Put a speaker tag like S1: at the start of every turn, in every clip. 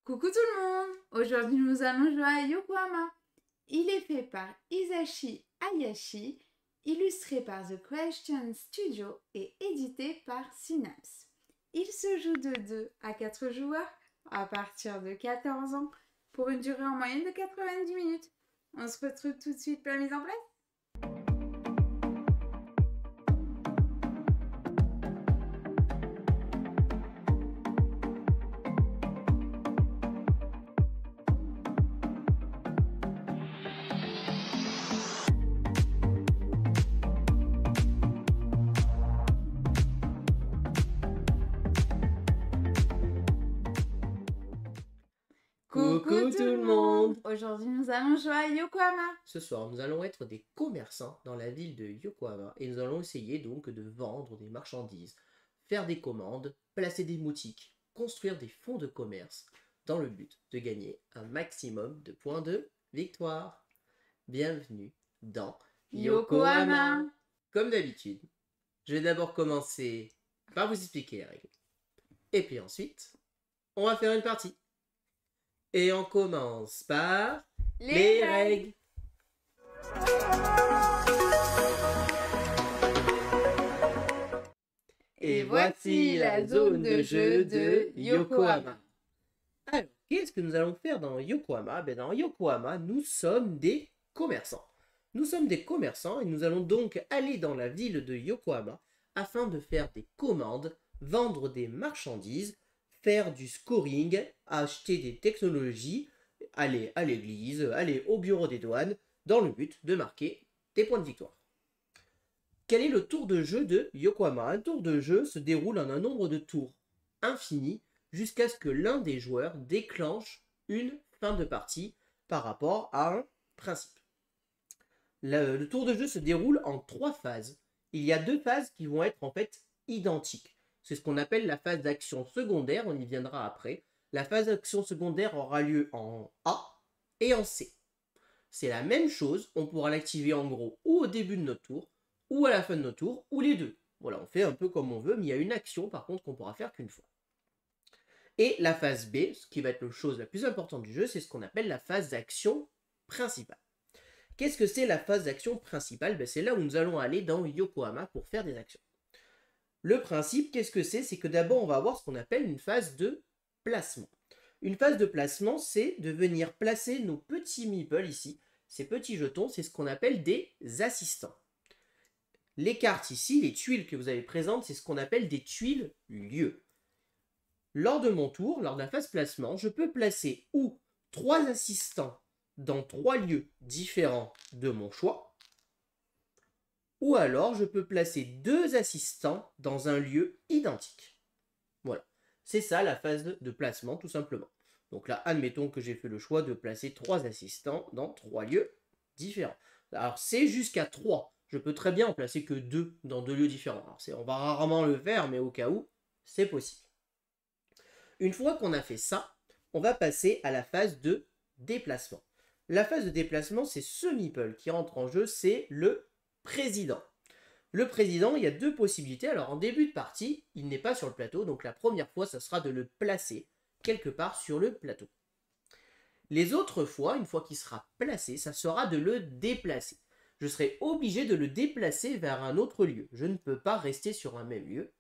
S1: Coucou tout le monde! Aujourd'hui nous allons jouer à Yokohama. Il est fait par Hisashi Hayashi, illustré par The Question Studio et édité par Synapse. Il se joue de 2 à 4 joueurs à partir de 14 ans pour une durée en moyenne de 90 minutes. On se retrouve tout de suite pour la mise en place. Coucou tout le monde! Aujourd'hui nous allons jouer à Yokohama.
S2: Ce soir, nous allons être des commerçants dans la ville de Yokohama et nous allons essayer donc de vendre des marchandises, faire des commandes, placer des boutiques, construire des fonds de commerce dans le but de gagner un maximum de points de victoire. Bienvenue dans Yokohama. Comme d'habitude, je vais d'abord commencer par vous expliquer les règles. Et puis ensuite, on va faire une partie. Et on commence par les règles. Et voici la zone de jeu de Yokohama. Alors, qu'est-ce que nous allons faire dans Yokohama? Dans Yokohama, nous sommes des commerçants. Nous sommes des commerçants et nous allons donc aller dans la ville de Yokohama afin de faire des commandes, vendre des marchandises, faire du scoring, acheter des technologies, aller à l'église, aller au bureau des douanes, dans le but de marquer des points de victoire. Quel est le tour de jeu de Yokohama? Un tour de jeu se déroule en un nombre de tours infini jusqu'à ce que l'un des joueurs déclenche une fin de partie par rapport à un principe. Le tour de jeu se déroule en 3 phases. Il y a 2 phases qui vont être en fait identiques. C'est ce qu'on appelle la phase d'action secondaire, on y viendra après. La phase d'action secondaire aura lieu en A et en C. C'est la même chose, on pourra l'activer en gros ou au début de notre tour, ou à la fin de notre tour, ou les deux. Voilà, on fait un peu comme on veut, mais il y a une action par contre qu'on pourra faire qu'une fois. Et la phase B, ce qui va être la chose la plus importante du jeu, c'est ce qu'on appelle la phase d'action principale. Qu'est-ce que c'est la phase d'action principale? C'est là où nous allons aller dans Yokohama pour faire des actions. Le principe, qu'est-ce que c'est? C'est que d'abord, on va avoir ce qu'on appelle une phase de placement. Une phase de placement, c'est de venir placer nos petits meeples ici. Ces petits jetons, c'est ce qu'on appelle des assistants. Les cartes ici, les tuiles que vous avez présentes, c'est ce qu'on appelle des tuiles lieux. Lors de mon tour, lors de la phase placement, je peux placer ou 3 assistants dans 3 lieux différents de mon choix, ou alors je peux placer 2 assistants dans un lieu identique. Voilà, c'est ça la phase de placement tout simplement. Donc là, admettons que j'ai fait le choix de placer 3 assistants dans 3 lieux différents. Alors c'est jusqu'à 3. Je peux très bien en placer que 2 dans 2 lieux différents. Alors, on va rarement le faire, mais au cas où, c'est possible. Une fois qu'on a fait ça, on va passer à la phase de déplacement. La phase de déplacement, c'est ce meeple qui rentre en jeu, c'est le président. Le président, il y a 2 possibilités. Alors en début de partie, il n'est pas sur le plateau, donc la première fois, ça sera de le placer quelque part sur le plateau. Les autres fois, une fois qu'il sera placé, ça sera de le déplacer. Je serai obligé de le déplacer vers un autre lieu. Je ne peux pas rester sur un même lieu.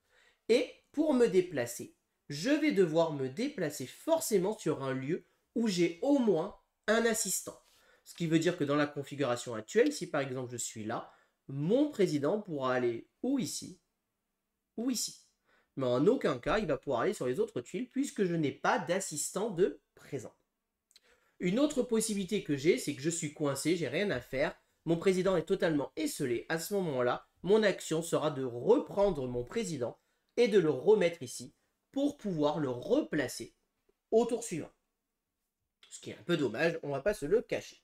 S2: Et pour me déplacer, je vais devoir me déplacer forcément sur un lieu où j'ai au moins un assistant. Ce qui veut dire que dans la configuration actuelle, si par exemple je suis là, mon président pourra aller ou ici, ou ici. Mais en aucun cas, il va pouvoir aller sur les autres tuiles puisque je n'ai pas d'assistant de présent. Une autre possibilité que j'ai, c'est que je suis coincé, j'ai rien à faire. Mon président est totalement esselé. À ce moment-là, mon action sera de reprendre mon président et de le remettre ici pour pouvoir le replacer au tour suivant. Ce qui est un peu dommage, on ne va pas se le cacher.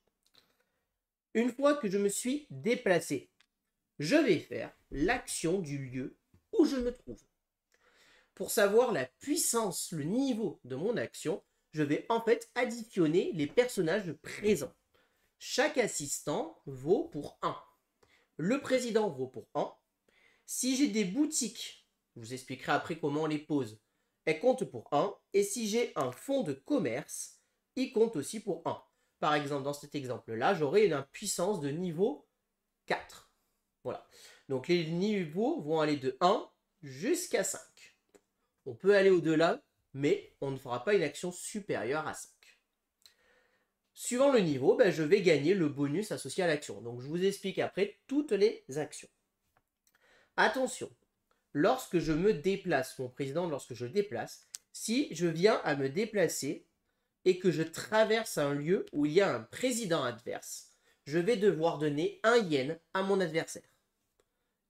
S2: Une fois que je me suis déplacé, je vais faire l'action du lieu où je me trouve. Pour savoir la puissance, le niveau de mon action, je vais en fait additionner les personnages présents. Chaque assistant vaut pour 1. Le président vaut pour 1. Si j'ai des boutiques, je vous expliquerai après comment on les pose. elle compte pour 1. Et si j'ai un fonds de commerce, il compte aussi pour 1. Par exemple, dans cet exemple-là, j'aurai une puissance de niveau 4. Voilà. Donc les niveaux vont aller de 1 jusqu'à 5. On peut aller au-delà, mais on ne fera pas une action supérieure à 5. Suivant le niveau, je vais gagner le bonus associé à l'action. Donc je vous explique après toutes les actions. Attention, lorsque je me déplace, mon président, lorsque je déplace, si je viens à me déplacer et que je traverse un lieu où il y a un président adverse, je vais devoir donner 1 yen à mon adversaire.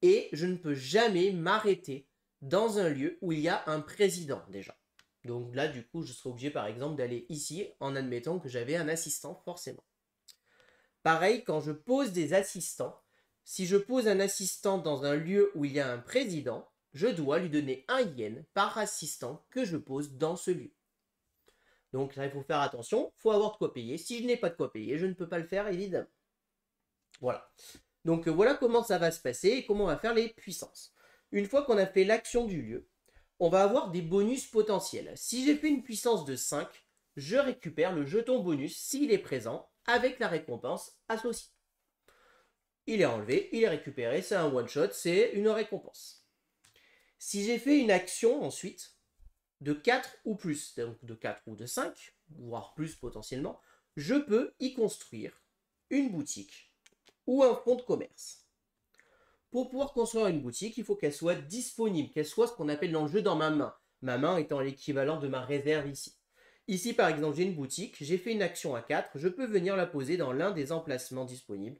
S2: Et je ne peux jamais m'arrêter dans un lieu où il y a un président déjà. Donc là, du coup, je serai obligé, par exemple, d'aller ici en admettant que j'avais un assistant, forcément. Pareil, quand je pose des assistants, si je pose un assistant dans un lieu où il y a un président, je dois lui donner 1 yen par assistant que je pose dans ce lieu. Donc là, il faut faire attention, il faut avoir de quoi payer. Si je n'ai pas de quoi payer, je ne peux pas le faire, évidemment. Voilà. Donc voilà comment ça va se passer et comment on va faire les puissances. Une fois qu'on a fait l'action du lieu, on va avoir des bonus potentiels. Si j'ai fait une puissance de 5, je récupère le jeton bonus s'il est présent avec la récompense associée. Il est enlevé, il est récupéré, c'est un one-shot, c'est une récompense. Si j'ai fait une action ensuite de 4 ou plus, donc de 4 ou de 5, voire plus potentiellement, je peux y construire une boutique ou un fonds de commerce. Pour pouvoir construire une boutique, il faut qu'elle soit disponible, qu'elle soit ce qu'on appelle dans le jeu dans ma main. Ma main étant l'équivalent de ma réserve ici. Ici, par exemple, j'ai une boutique, j'ai fait une action à 4, je peux venir la poser dans l'un des emplacements disponibles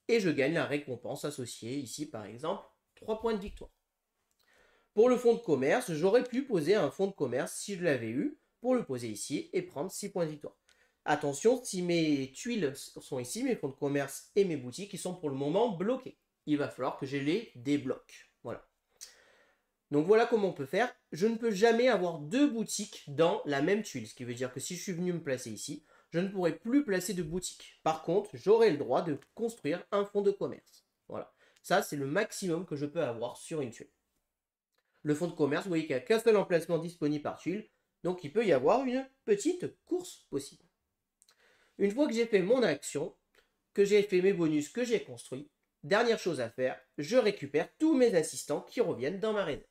S2: et je gagne la récompense associée, ici par exemple, 3 points de victoire. Pour le fonds de commerce, j'aurais pu poser un fonds de commerce si je l'avais eu, pour le poser ici et prendre 6 points de victoire. Attention, si mes tuiles sont ici, mes fonds de commerce et mes boutiques, ils sont pour le moment bloqués. Il va falloir que je les débloque. Voilà. Donc voilà comment on peut faire. Je ne peux jamais avoir 2 boutiques dans la même tuile, ce qui veut dire que si je suis venu me placer ici, je ne pourrai plus placer de boutique. Par contre, j'aurai le droit de construire un fonds de commerce. Voilà. Ça, c'est le maximum que je peux avoir sur une tuile. Le fonds de commerce, vous voyez qu'il n'y a qu'un seul emplacement disponible par tuile, donc il peut y avoir une petite course possible. Une fois que j'ai fait mon action, que j'ai fait mes bonus, que j'ai construit, dernière chose à faire, je récupère tous mes assistants qui reviennent dans ma réserve.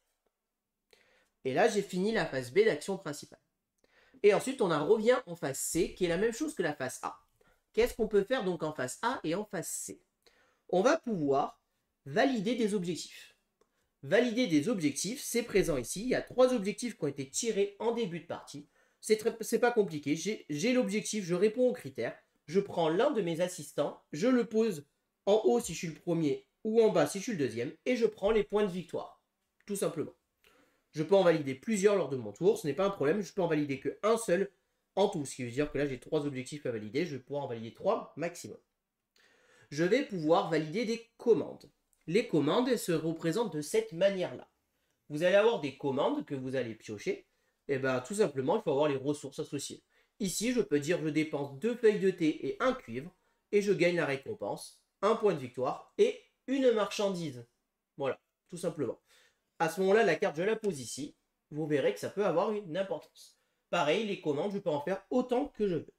S2: Et là, j'ai fini la phase B d'action principale. Et ensuite, on en revient en phase C, qui est la même chose que la phase A. Qu'est-ce qu'on peut faire donc en phase A et en phase C? On va pouvoir valider des objectifs. Valider des objectifs, c'est présent ici. Il y a 3 objectifs qui ont été tirés en début de partie. C'est pas compliqué. J'ai l'objectif, je réponds aux critères. Je prends l'un de mes assistants, je le pose en haut si je suis le premier ou en bas si je suis le deuxième, et je prends les points de victoire. Tout simplement. Je peux en valider plusieurs lors de mon tour, ce n'est pas un problème, je peux en valider qu'un seul en tout, ce qui veut dire que là j'ai 3 objectifs à valider, je vais pouvoir en valider 3 maximum. Je vais pouvoir valider des commandes. Les commandes, elles se représentent de cette manière-là. Vous allez avoir des commandes que vous allez piocher, et bien tout simplement il faut avoir les ressources associées. Ici je peux dire je dépense 2 feuilles de thé et 1 cuivre, et je gagne la récompense, 1 point de victoire et une marchandise. Voilà, tout simplement. À ce moment-là, la carte, je la pose ici. Vous verrez que ça peut avoir une importance. Pareil, les commandes, je peux en faire autant que je veux.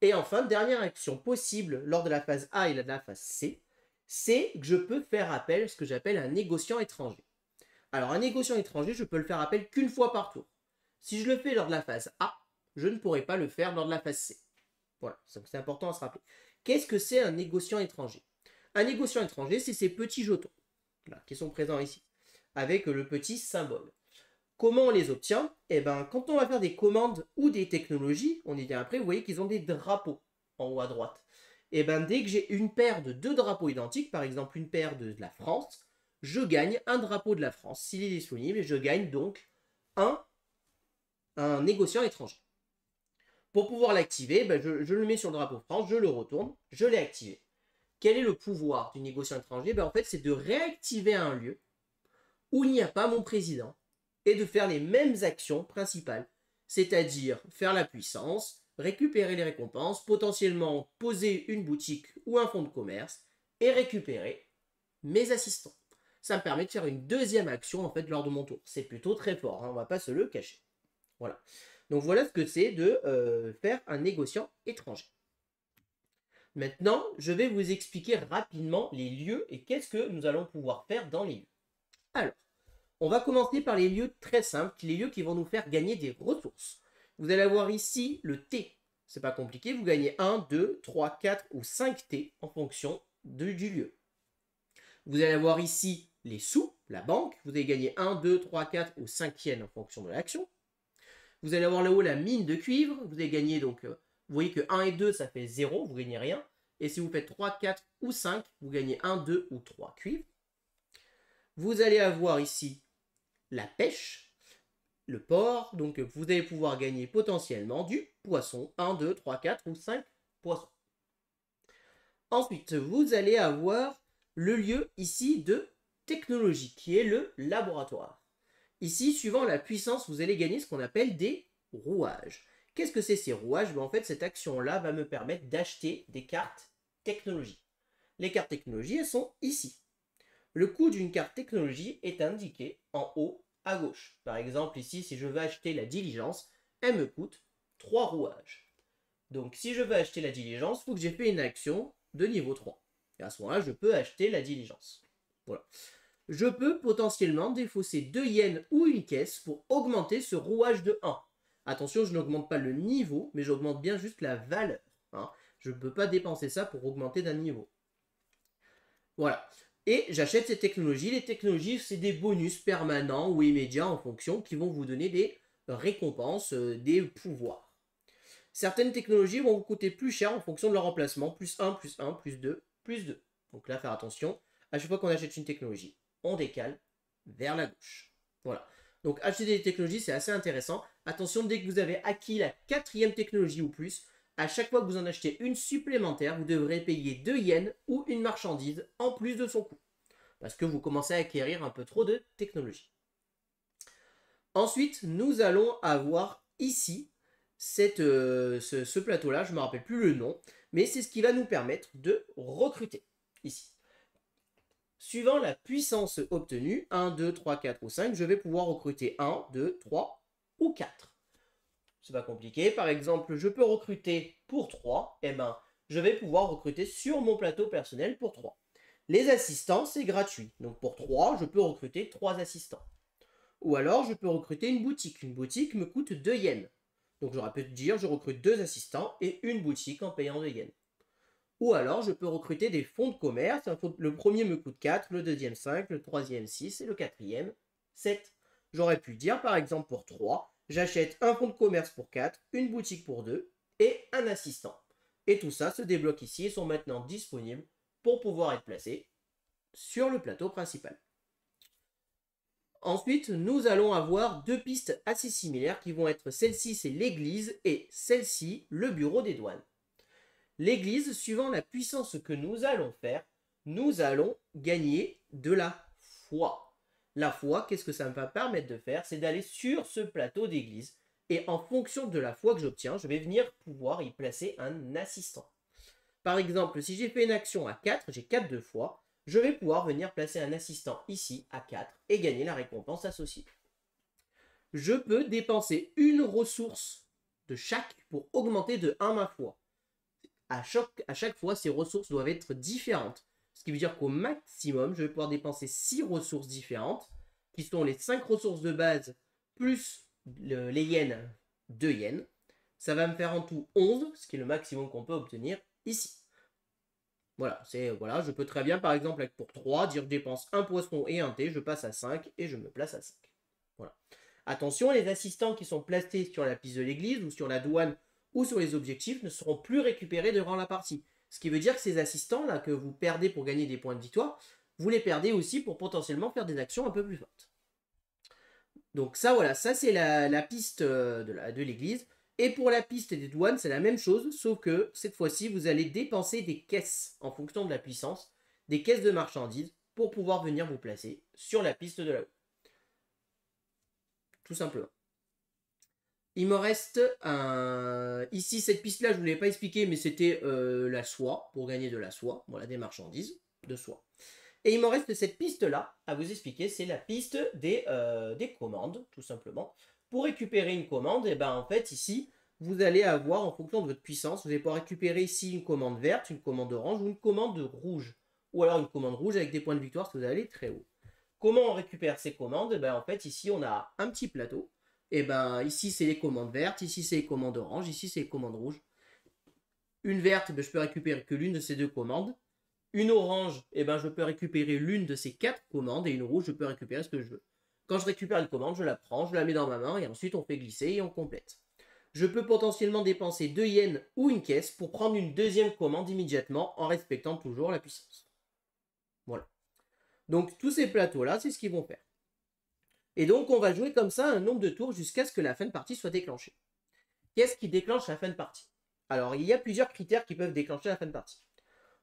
S2: Et enfin, dernière action possible lors de la phase A et de la phase C, c'est que je peux faire appel à ce que j'appelle un négociant étranger. Alors, un négociant étranger, je peux le faire appel qu'une fois par tour. Si je le fais lors de la phase A, je ne pourrai pas le faire lors de la phase C. Voilà, c'est important à se rappeler. Qu'est-ce que c'est un négociant étranger? Un négociant étranger, c'est ces petits jetons là, qui sont présents ici, avec le petit symbole. Comment on les obtient? Eh bien, quand on va faire des commandes ou des technologies, on y vient après, vous voyez qu'ils ont des drapeaux en haut à droite. Et bien, dès que j'ai une paire de 2 drapeaux identiques, par exemple une paire de la France, je gagne un drapeau de la France s'il est disponible, et je gagne donc un négociant étranger. Pour pouvoir l'activer, je le mets sur le drapeau France, je le retourne, je l'ai activé. Quel est le pouvoir du négociant étranger? En fait, c'est de réactiver un lieu où il n'y a pas mon président et de faire les mêmes actions principales, c'est-à-dire faire la puissance, récupérer les récompenses, potentiellement poser une boutique ou un fonds de commerce et récupérer mes assistants. ça me permet de faire une deuxième action en fait lors de mon tour. C'est plutôt très fort, hein, on va pas se le cacher. Voilà. Donc voilà ce que c'est de faire un négociant étranger. Maintenant, je vais vous expliquer rapidement les lieux et qu'est-ce que nous allons pouvoir faire dans les lieux. Alors, on va commencer par les lieux très simples, les lieux qui vont nous faire gagner des ressources. Vous allez avoir ici le T. C'est pas compliqué, vous gagnez 1, 2, 3, 4 ou 5 T en fonction du lieu. Vous allez avoir ici les sous, la banque. Vous allez gagner 1, 2, 3, 4 ou 5 yens en fonction de l'action. Vous allez avoir là-haut la mine de cuivre. Vous allez gagner donc, vous voyez que 1 et 2 ça fait 0, vous gagnez rien. Et si vous faites 3, 4 ou 5, vous gagnez 1, 2 ou 3 cuivres. Vous allez avoir ici la pêche, le port. Donc vous allez pouvoir gagner potentiellement du poisson. 1, 2, 3, 4 ou 5 poissons. Ensuite, vous allez avoir le lieu ici de technologie, qui est le laboratoire. Ici, suivant la puissance, vous allez gagner ce qu'on appelle des rouages. Qu'est-ce que c'est ces rouages? En fait, cette action-là va me permettre d'acheter des cartes technologie. Les cartes technologie, elles sont ici. Le coût d'une carte technologie est indiqué en haut à gauche. Par exemple, ici, si je veux acheter la diligence, elle me coûte 3 rouages. Donc, si je veux acheter la diligence, il faut que j'ai fait une action de niveau 3. Et à ce moment-là, je peux acheter la diligence. Voilà. Je peux potentiellement défausser 2 yens ou une caisse pour augmenter ce rouage de 1. Attention, je n'augmente pas le niveau, mais j'augmente bien juste la valeur. Hein. Je ne peux pas dépenser ça pour augmenter d'un niveau. Voilà. Et j'achète ces technologies. Les technologies, c'est des bonus permanents ou immédiats en fonction qui vont vous donner des récompenses, des pouvoirs. Certaines technologies vont vous coûter plus cher en fonction de leur emplacement. Plus 1, plus 1, plus 2, plus 2. Donc là, faire attention. À chaque fois qu'on achète une technologie, on décale vers la gauche. Voilà. Donc acheter des technologies, c'est assez intéressant. Attention, dès que vous avez acquis la 4e technologie ou plus, à chaque fois que vous en achetez une supplémentaire, vous devrez payer 2 yens ou une marchandise en plus de son coût. Parce que vous commencez à acquérir un peu trop de technologie. Ensuite, nous allons avoir ici ce plateau-là, je ne me rappelle plus le nom, mais c'est ce qui va nous permettre de recruter ici. Suivant la puissance obtenue, 1, 2, 3, 4 ou 5, je vais pouvoir recruter 1, 2, 3 ou 4. C'est pas compliqué. Par exemple, je peux recruter pour 3. Eh ben, je vais pouvoir recruter sur mon plateau personnel pour 3. Les assistants, c'est gratuit. Donc pour 3, je peux recruter 3 assistants. Ou alors, je peux recruter une boutique. Une boutique me coûte 2 yens. Donc j'aurais pu te dire, je recrute 2 assistants et une boutique en payant 2 yens. Ou alors, je peux recruter des fonds de commerce. Le premier me coûte 4, le deuxième 5, le troisième 6 et le quatrième 7. J'aurais pu dire, par exemple, pour 3, j'achète un fonds de commerce pour 4, une boutique pour 2 et un assistant. Et tout ça se débloque ici et sont maintenant disponibles pour pouvoir être placés sur le plateau principal. Ensuite, nous allons avoir 2 pistes assez similaires qui vont être celle-ci, c'est l'église, et celle-ci, le bureau des douanes. L'église, suivant la puissance que nous allons faire, nous allons gagner de la foi. La foi, qu'est-ce que ça me va permettre de faire? C'est d'aller sur ce plateau d'église et en fonction de la foi que j'obtiens, je vais venir pouvoir y placer un assistant. Par exemple, si j'ai fait une action à 4, j'ai 4 de foi, je vais pouvoir venir placer un assistant ici à 4 et gagner la récompense associée. Je peux dépenser une ressource de chaque pour augmenter de 1 ma foi. À chaque fois, ces ressources doivent être différentes. Ce qui veut dire qu'au maximum, je vais pouvoir dépenser 6 ressources différentes, qui sont les 5 ressources de base, plus les yens, 2 yens. Ça va me faire en tout 11, ce qui est le maximum qu'on peut obtenir ici. Voilà, je peux très bien, par exemple, pour 3, dire je dépense un poisson et un thé, je passe à 5 et je me place à 5. Voilà. Attention, les assistants qui sont placés sur la piste de l'église ou sur la douane ou sur les objectifs ne seront plus récupérés durant la partie. Ce qui veut dire que ces assistants-là que vous perdez pour gagner des points de victoire, vous les perdez aussi pour potentiellement faire des actions un peu plus fortes. Donc ça, voilà, ça c'est la piste de l'église. Et pour la piste des douanes, c'est la même chose, sauf que cette fois-ci, vous allez dépenser des caisses en fonction de la puissance, des caisses de marchandises, pour pouvoir venir vous placer sur la piste de là-haut. Tout simplement. Il me reste ici, cette piste-là, je ne vous l'ai pas expliqué, mais c'était la soie, pour gagner de la soie, voilà, des marchandises de soie. Et il m'en reste cette piste-là à vous expliquer. C'est la piste des commandes, tout simplement. Pour récupérer une commande, et ben en fait, ici, vous allez avoir, en fonction de votre puissance, vous allez pouvoir récupérer ici une commande verte, une commande orange ou une commande rouge. Ou alors une commande rouge avec des points de victoire si vous allez très haut. Comment on récupère ces commandes? Et ben en fait, ici, on a un petit plateau. Et ben ici, c'est les commandes vertes, ici, c'est les commandes oranges, ici, c'est les commandes rouges. Une verte, ben, je peux récupérer que l'une de ces deux commandes. Une orange, eh ben, je peux récupérer l'une de ces 4 commandes. Et une rouge, je peux récupérer ce que je veux. Quand je récupère une commande, je la prends, je la mets dans ma main et ensuite on fait glisser et on complète. Je peux potentiellement dépenser 2 yens ou une caisse pour prendre une deuxième commande immédiatement en respectant toujours la puissance. Voilà. Donc tous ces plateaux-là, c'est ce qu'ils vont faire. Et donc on va jouer comme ça un nombre de tours jusqu'à ce que la fin de partie soit déclenchée. Qu'est-ce qui déclenche la fin de partie? Alors il y a plusieurs critères qui peuvent déclencher la fin de partie.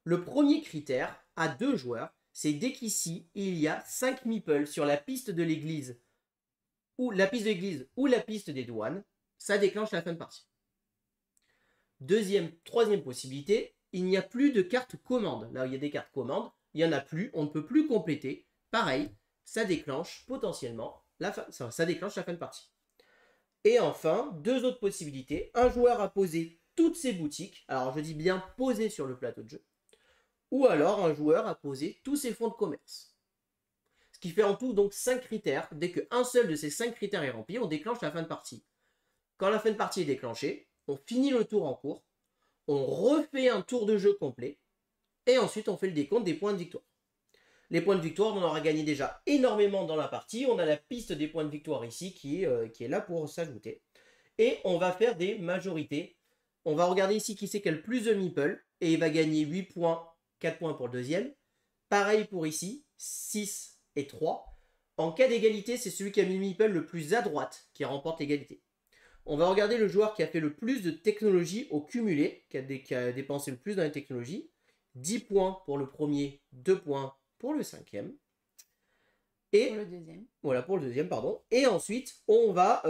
S2: Le premier critère, à 2 joueurs, c'est dès qu'ici, il y a 5 meeples sur la piste de l'église, ou la piste de l'église, ou la piste des douanes, ça déclenche la fin de partie. Troisième possibilité, il n'y a plus de cartes commandes. Là où il y a des cartes commandes, il n'y en a plus, on ne peut plus compléter. Pareil, ça déclenche potentiellement ça déclenche la fin de partie. Et enfin, 2 autres possibilités. Un joueur a posé toutes ses boutiques, alors je dis bien posé sur le plateau de jeu, ou alors un joueur a posé tous ses fonds de commerce. Ce qui fait en tout donc 5 critères. Dès qu'un seul de ces 5 critères est rempli, on déclenche la fin de partie. Quand la fin de partie est déclenchée, on finit le tour en cours, on refait un tour de jeu complet, et ensuite on fait le décompte des points de victoire. Les points de victoire, on aura gagné déjà énormément dans la partie. On a la piste des points de victoire ici qui est là pour s'ajouter. Et on va faire des majorités. On va regarder ici qui c'est qui a le plus de meeple, et il va gagner 8 points, 4 points pour le deuxième. Pareil pour ici, 6 et 3. En cas d'égalité, c'est celui qui a mis le meeple le plus à droite qui remporte l'égalité. On va regarder le joueur qui a fait le plus de technologie au cumulé, qui a dépensé le plus dans les technologies. 10 points pour le premier, 2 points pour le cinquième. Et
S1: pour le deuxième.
S2: Voilà, pour le deuxième, pardon. Et ensuite, on va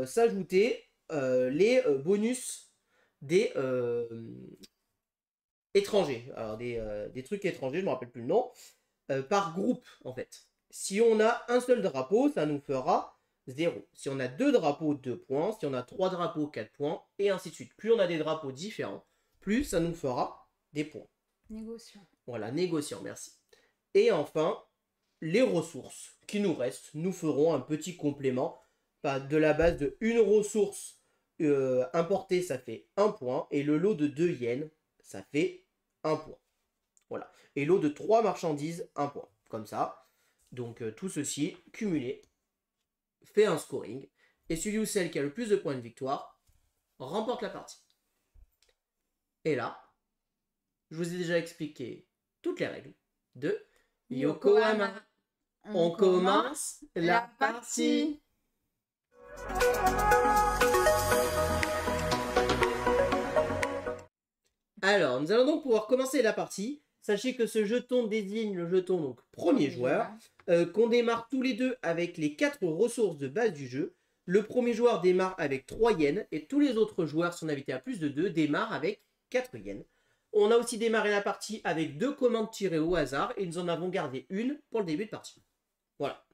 S2: s'ajouter les bonus des étrangers. Alors, des trucs étrangers, je ne me rappelle plus le nom. Par groupe, en fait. Si on a un seul drapeau, ça nous fera 0. Si on a 2 drapeaux, 2 points. Si on a 3 drapeaux, 4 points. Et ainsi de suite. Plus on a des drapeaux différents, plus ça nous fera des points.
S1: Négociant.
S2: Voilà, négociant, merci. Et enfin, les ressources qui nous restent, nous ferons un petit complément. De la base de une ressource importée, ça fait 1 point. Et le lot de 2 yens, ça fait 1 point. Voilà. Et lot de 3 marchandises, 1 point. Comme ça. Donc tout ceci, cumulé, fait un scoring. Et celui ou celle qui a le plus de points de victoire remporte la partie. Et là, je vous ai déjà expliqué toutes les règles de Yokohama. On commence la partie. Alors, nous allons donc pouvoir commencer la partie. Sachez que ce jeton désigne le jeton donc premier joueur, qu'on démarre tous les deux avec les 4 ressources de base du jeu. Le premier joueur démarre avec 3 yens et tous les autres joueurs, si on avait été à plus de 2, démarrent avec 4 yens. On a aussi démarré la partie avec 2 commandes tirées au hasard et nous en avons gardé une pour le début de partie. Voilà.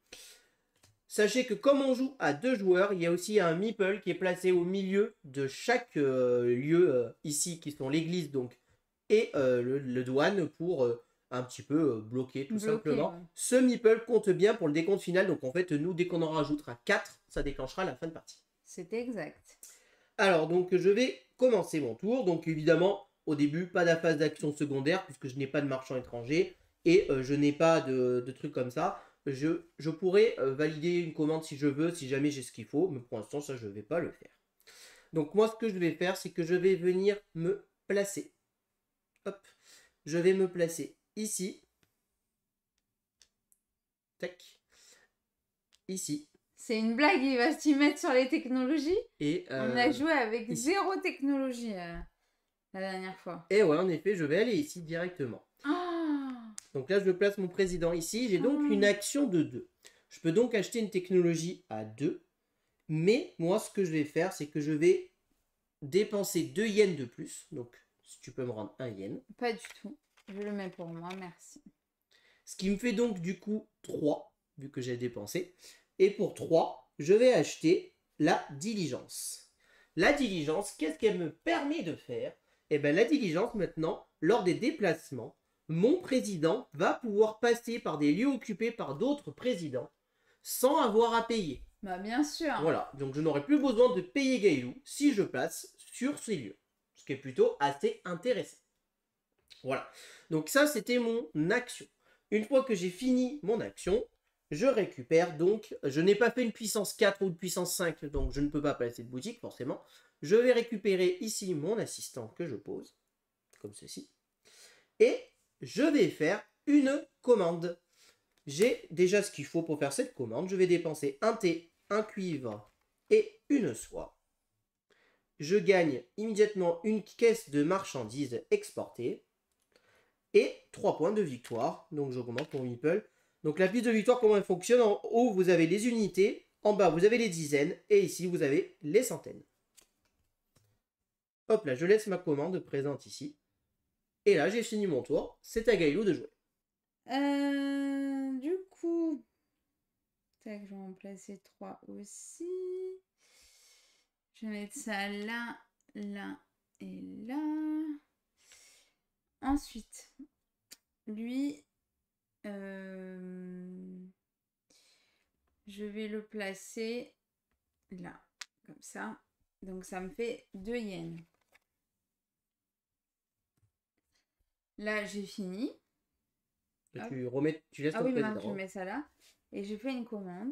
S2: Sachez que comme on joue à 2 joueurs, il y a aussi un meeple qui est placé au milieu de chaque lieu ici, qui sont l'église donc et le douane pour un petit peu bloquer tout simplement. Ouais. Ce meeple compte bien pour le décompte final, donc en fait nous dès qu'on en rajoutera 4, ça déclenchera la fin de partie.
S1: C'est exact.
S2: Alors donc je vais commencer mon tour, donc évidemment au début pas de phase d'action secondaire puisque je n'ai pas de marchand étranger et je n'ai pas de trucs comme ça. Je pourrais valider une commande si je veux, si jamais j'ai ce qu'il faut, mais pour l'instant, ça, je ne vais pas le faire. Donc, moi, ce que je vais faire, c'est que je vais venir me placer. Hop. Je vais me placer ici. Tac. Ici.
S1: C'est une blague, il va s'y mettre sur les technologies.
S2: Et
S1: on a joué avec ici. 0 technologie la dernière fois.
S2: Et ouais, en effet, je vais aller ici directement. Donc là, je place mon président ici. J'ai donc une action de 2. Je peux donc acheter une technologie à 2. Mais moi, ce que je vais faire, c'est que je vais dépenser 2 yens de plus. Donc, si tu peux me rendre 1 yen.
S1: Pas du tout. Je le mets pour moi, merci.
S2: Ce qui me fait donc du coup 3, vu que j'ai dépensé. Et pour 3, je vais acheter la diligence. La diligence, qu'est-ce qu'elle me permet de faire? Eh bien, la diligence, maintenant, lors des déplacements, mon président va pouvoir passer par des lieux occupés par d'autres présidents sans avoir à payer.
S1: Bah bien sûr.
S2: Voilà, donc je n'aurai plus besoin de payer Gailou si je passe sur ces lieux. Ce qui est plutôt assez intéressant. Voilà, donc ça c'était mon action. Une fois que j'ai fini mon action, je récupère donc, je n'ai pas fait une puissance 4 ou une puissance 5, donc je ne peux pas placer de boutique forcément. Je vais récupérer ici mon assistant que je pose, comme ceci. Et je vais faire une commande. J'ai déjà ce qu'il faut pour faire cette commande. Je vais dépenser un thé, un cuivre et une soie. Je gagne immédiatement une caisse de marchandises exportées et 3 points de victoire. Donc j'augmente mon meeple. Donc la piste de victoire, comment elle fonctionne? En haut, vous avez les unités. En bas, vous avez les dizaines. Et ici, vous avez les centaines. Hop là, je laisse ma commande présente ici. Et là, j'ai fini mon tour. C'est à Gailou de jouer.
S1: Du coup, tac, je vais en placer 3 aussi. Je vais mettre ça là, là et là. Ensuite, lui, je vais le placer là, comme ça. Donc ça me fait 2 yens. Là, j'ai fini.
S2: Tu laisses ton
S1: oui,
S2: président.
S1: je mets ça là. Et je fais une commande.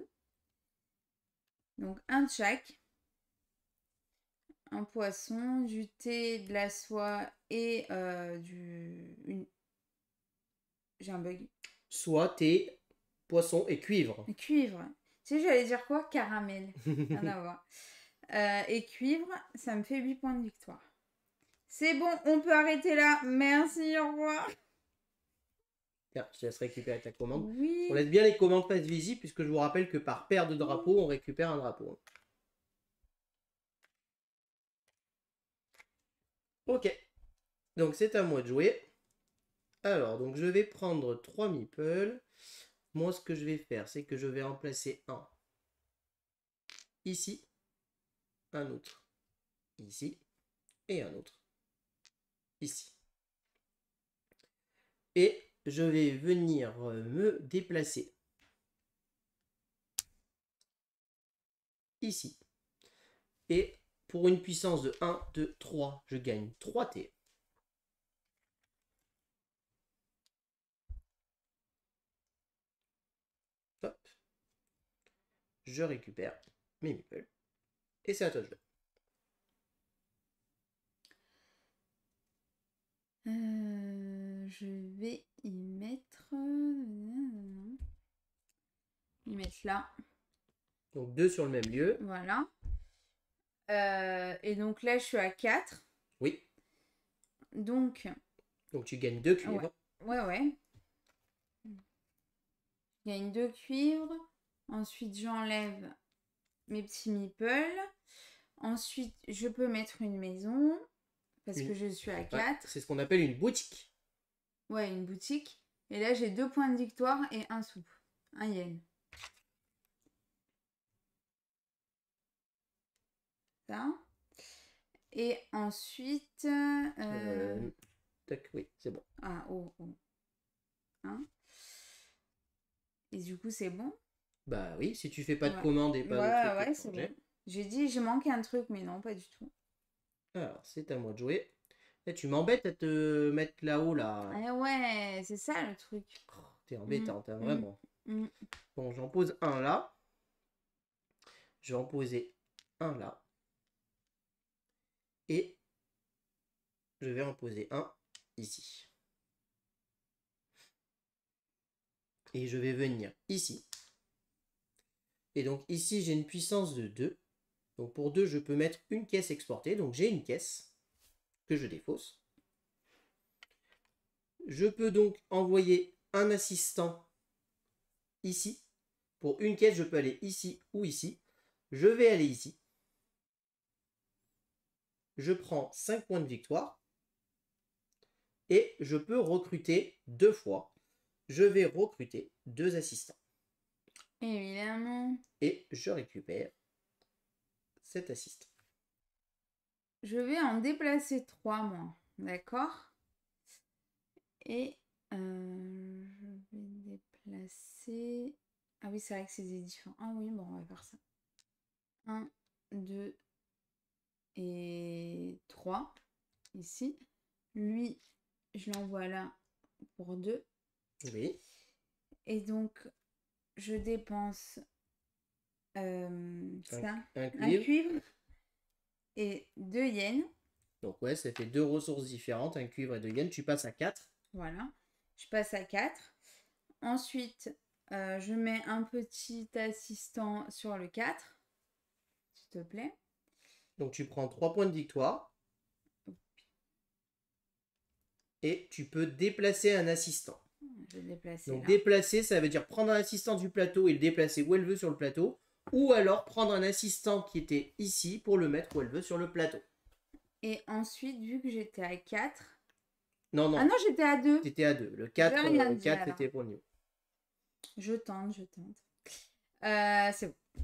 S1: Donc un de chaque. Un poisson, du thé, de la soie et J'ai un bug.
S2: Soie, thé, poisson et cuivre.
S1: Et cuivre. Tu sais, j'allais dire quoi? Caramel. Rien à voir. Et cuivre, ça me fait 8 points de victoire. C'est bon, on peut arrêter là. Merci, au revoir.
S2: Tiens, je te laisse récupérer ta commande.
S1: Oui.
S2: On laisse bien les commandes face visibles puisque je vous rappelle que par paire de drapeaux, on récupère un drapeau. Ok. Donc c'est à moi de jouer. Alors, donc je vais prendre 3 meeples. Moi, ce que je vais faire, c'est que je vais en placer un ici, un autre ici et un autre ici. Et je vais venir me déplacer ici. Et pour une puissance de 1, 2, 3, je gagne 3 T. Hop. Je récupère mes meeples. Et c'est à toi de jouer.
S1: Je vais y mettre... là.
S2: Donc 2 sur le même lieu.
S1: Voilà. Et donc là, je suis à 4.
S2: Oui.
S1: Donc
S2: tu gagnes 2 cuivres.
S1: Ouais. Je gagne 2 cuivres. Ensuite, j'enlève mes petits meeples. Ensuite, je peux mettre une maison. Parce que je suis à 4.
S2: Ouais, c'est ce qu'on appelle une boutique.
S1: Ouais, une boutique. Et là, j'ai 2 points de victoire et un sou. Un yen. Ça. Et ensuite...
S2: Tac, oui, c'est bon.
S1: Ah, oh. Hein? Et du coup, c'est bon?
S2: Bah oui, si tu fais pas de commande et pas de truc
S1: c'est bon. J'ai dit, j'ai manqué un truc, mais non, pas du tout.
S2: Alors, c'est à moi de jouer. Et tu m'embêtes à te mettre là-haut, là.
S1: Ah ouais, c'est ça le truc.
S2: Oh, t'es embêtante, hein, vraiment.
S1: Mm.
S2: Bon, j'en pose un là. Je vais en poser un là. Et je vais en poser un ici. Et je vais venir ici. Et donc ici, j'ai une puissance de 2. Donc pour 2, je peux mettre une caisse exportée. Donc j'ai une caisse que je défausse. Je peux donc envoyer un assistant ici. Pour une caisse, je peux aller ici ou ici. Je vais aller ici. Je prends 5 points de victoire. Et je peux recruter 2 fois. je vais recruter 2 assistants.
S1: Évidemment.
S2: Et je récupère cet assistant.
S1: Je vais en déplacer 3, moi. D'accord? Et je vais déplacer... Ah oui, c'est vrai que c'est des différents. Ah oui, bon, on va faire ça. 1, 2 et 3. Ici. Lui, je l'envoie là pour 2.
S2: Oui.
S1: Et donc, je dépense
S2: Un
S1: un
S2: cuivre.
S1: cuivre et 2 yens.
S2: Donc ouais, ça fait 2 ressources différentes, un cuivre et 2 yens. Tu passes à 4.
S1: Voilà. Je passe à 4. Ensuite, je mets un petit assistant sur le 4. S'il te plaît.
S2: Donc tu prends 3 points de victoire. Et tu peux déplacer un assistant.
S1: Je vais déplacer
S2: Donc
S1: là.
S2: déplacer, ça veut dire prendre un assistant du plateau et le déplacer où elle veut sur le plateau. Ou alors prendre un assistant qui était ici pour le mettre où elle veut sur le plateau.
S1: Et ensuite, vu que j'étais à 4...
S2: Non, non.
S1: Ah non, j'étais à 2.
S2: Tu étais à 2. Le 4, c'était pour le niveau.
S1: Je tente. C'est bon.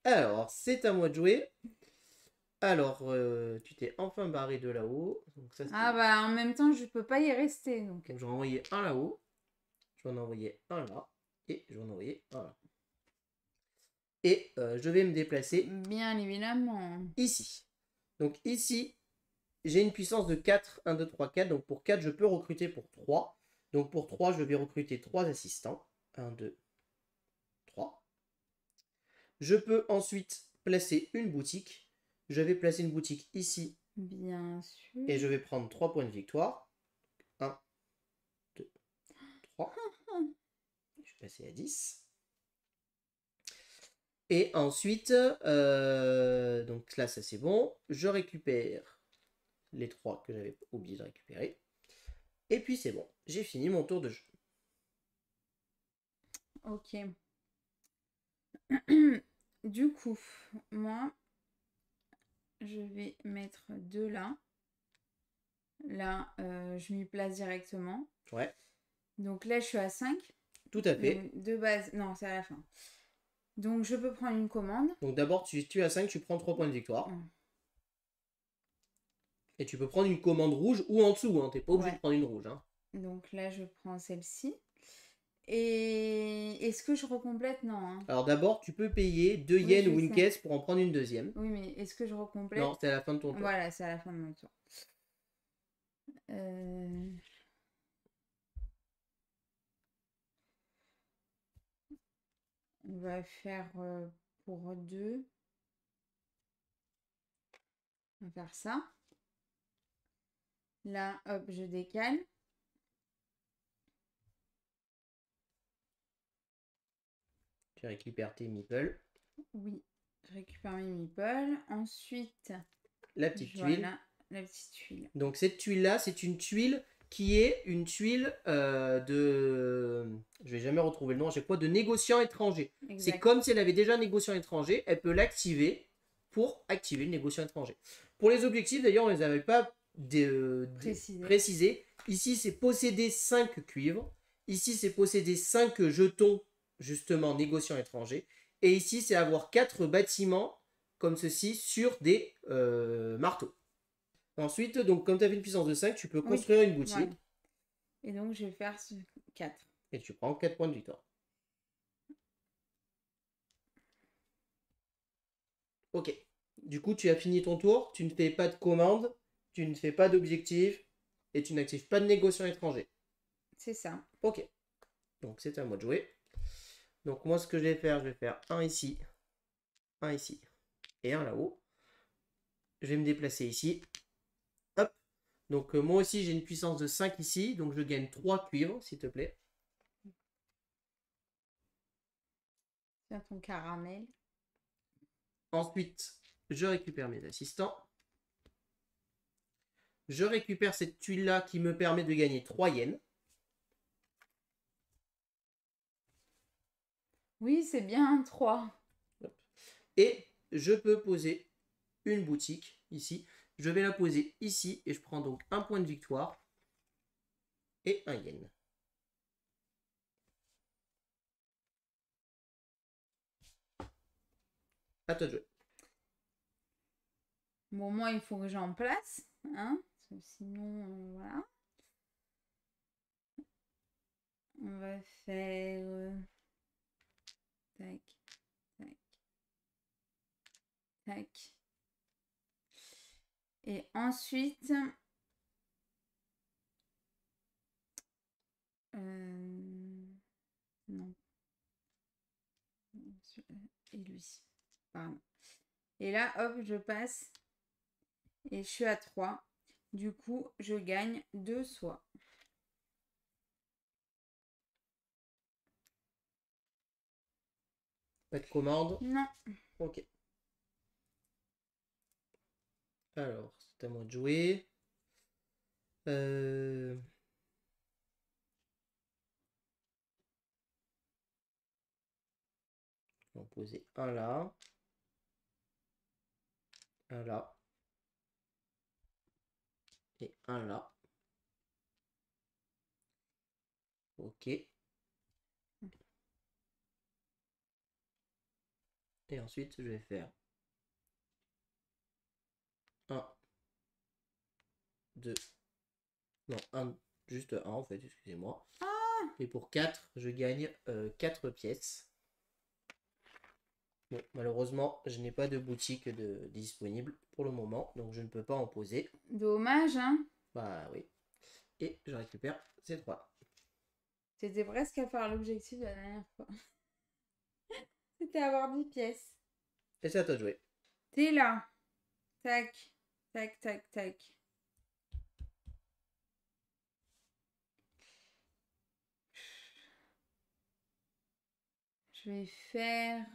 S2: Alors, c'est à moi de jouer. Alors, tu t'es enfin barré de là-haut.
S1: Ah bah en même temps, je peux pas y rester. Donc
S2: je vais en envoyer un là-haut. Je vais en envoyer un là. Et je vais en envoyer un là. Et je vais me déplacer.
S1: Bien évidemment.
S2: Ici. Donc ici, j'ai une puissance de 4. 1, 2, 3, 4. Donc pour 4, je peux recruter pour 3. Donc pour 3, je vais recruter 3 assistants. 1, 2, 3. Je peux ensuite placer une boutique. Je vais placer une boutique ici.
S1: Bien sûr.
S2: Et je vais prendre 3 points de victoire. 1, 2, 3. Je vais passer à 10. Et ensuite, donc là, ça c'est bon. Je récupère les 3 que j'avais oublié de récupérer. Et puis c'est bon. J'ai fini mon tour de jeu.
S1: Ok. Du coup, moi, je vais mettre 2 là. Là, je m'y place directement.
S2: Ouais.
S1: Donc là, je suis à 5.
S2: Tout à fait.
S1: Donc, de base, non, c'est à la fin. Donc, je peux prendre une commande.
S2: Donc d'abord, tu es à 5, tu prends 3 points de victoire. Et tu peux prendre une commande rouge ou en dessous. Hein. Tu n'es pas obligé de prendre une rouge. Hein.
S1: Donc là, je prends celle-ci. Et est-ce que je recomplète? Non. Hein.
S2: Alors d'abord, tu peux payer 2 yens ou une caisse pour en prendre une deuxième.
S1: Oui, mais est-ce que je recomplète?
S2: Non, c'est à la fin de ton tour.
S1: Voilà, c'est à la fin de mon tour. On va faire pour 2. On va faire ça. Là, hop, je décale.
S2: Tu récupères tes meeples.
S1: Oui, je récupère mes meeples. Ensuite,
S2: la petite tuile.
S1: Voilà, la petite tuile.
S2: Donc cette tuile-là, c'est une tuile qui est une tuile de... Je vais jamais retrouver le nom à chaque fois, de négociant étranger. C'est comme si elle avait déjà un négociant étranger, elle peut l'activer pour activer le négociant étranger. Pour les objectifs, d'ailleurs, on ne les avait pas précisés. Ici, c'est posséder 5 cuivres. Ici, c'est posséder 5 jetons, justement, négociants étrangers. Et ici, c'est avoir 4 bâtiments, comme ceci, sur des marteaux. Ensuite, donc, comme tu avais une puissance de 5, tu peux construire une boutique. Ouais.
S1: Et donc, je vais faire 4.
S2: Et tu prends 4 points de victoire. Ok. Du coup, tu as fini ton tour. Tu ne fais pas de commande. Tu ne fais pas d'objectif. Et tu n'actives pas de négociant étranger.
S1: C'est ça.
S2: Ok. Donc, c'est à moi de jouer. Donc, moi, ce que je vais faire un ici. Un ici. Et un là-haut. Je vais me déplacer ici. Hop. Donc, moi aussi, j'ai une puissance de 5 ici. Donc, je gagne 3 cuivres, s'il te plaît.
S1: Tiens ton caramel.
S2: Ensuite, je récupère mes assistants. Je récupère cette tuile-là qui me permet de gagner 3 yens.
S1: Oui, c'est bien 3.
S2: Et je peux poser une boutique ici. Je vais la poser ici et je prends donc un point de victoire et un yen. À toi de jouer.
S1: Bon, moi, il faut que j'en place. Hein, parce que sinon, voilà. On va faire... tac, tac, tac. Et ensuite... non. Et lui. Pardon. Et là, hop, je passe. Et je suis à 3. Du coup, je gagne 2 soies.
S2: Pas de commande?
S1: Non.
S2: Ok. Alors, c'est à moi de jouer. On va poser un là. Un là. Et un là. Ok. Et ensuite, je vais faire 1, 2. Non, juste 1 en fait, excusez-moi. Et pour 4, je gagne 4 pièces. Bon, malheureusement, je n'ai pas de boutique disponible pour le moment, donc je ne peux pas en poser.
S1: Dommage, hein.
S2: Bah oui. Et je récupère ces 3.
S1: C'était presque à faire l'objectif de la dernière fois. C'était avoir 10 pièces.
S2: Et c'est à toi de jouer.
S1: T'es là. Tac, tac, tac, tac. Je vais faire...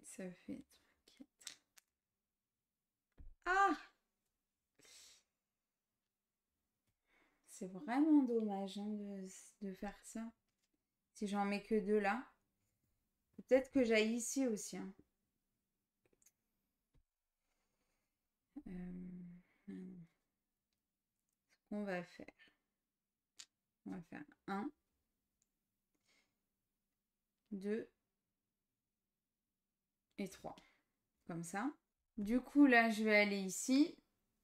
S1: Ça fait 4. Ah! C'est vraiment dommage hein, de faire ça. Si j'en mets que 2 là. Peut-être que j'aille ici aussi. Hein. Ce qu'on va faire. On va faire 1, 2 et 3. Comme ça. Du coup, là, je vais aller ici.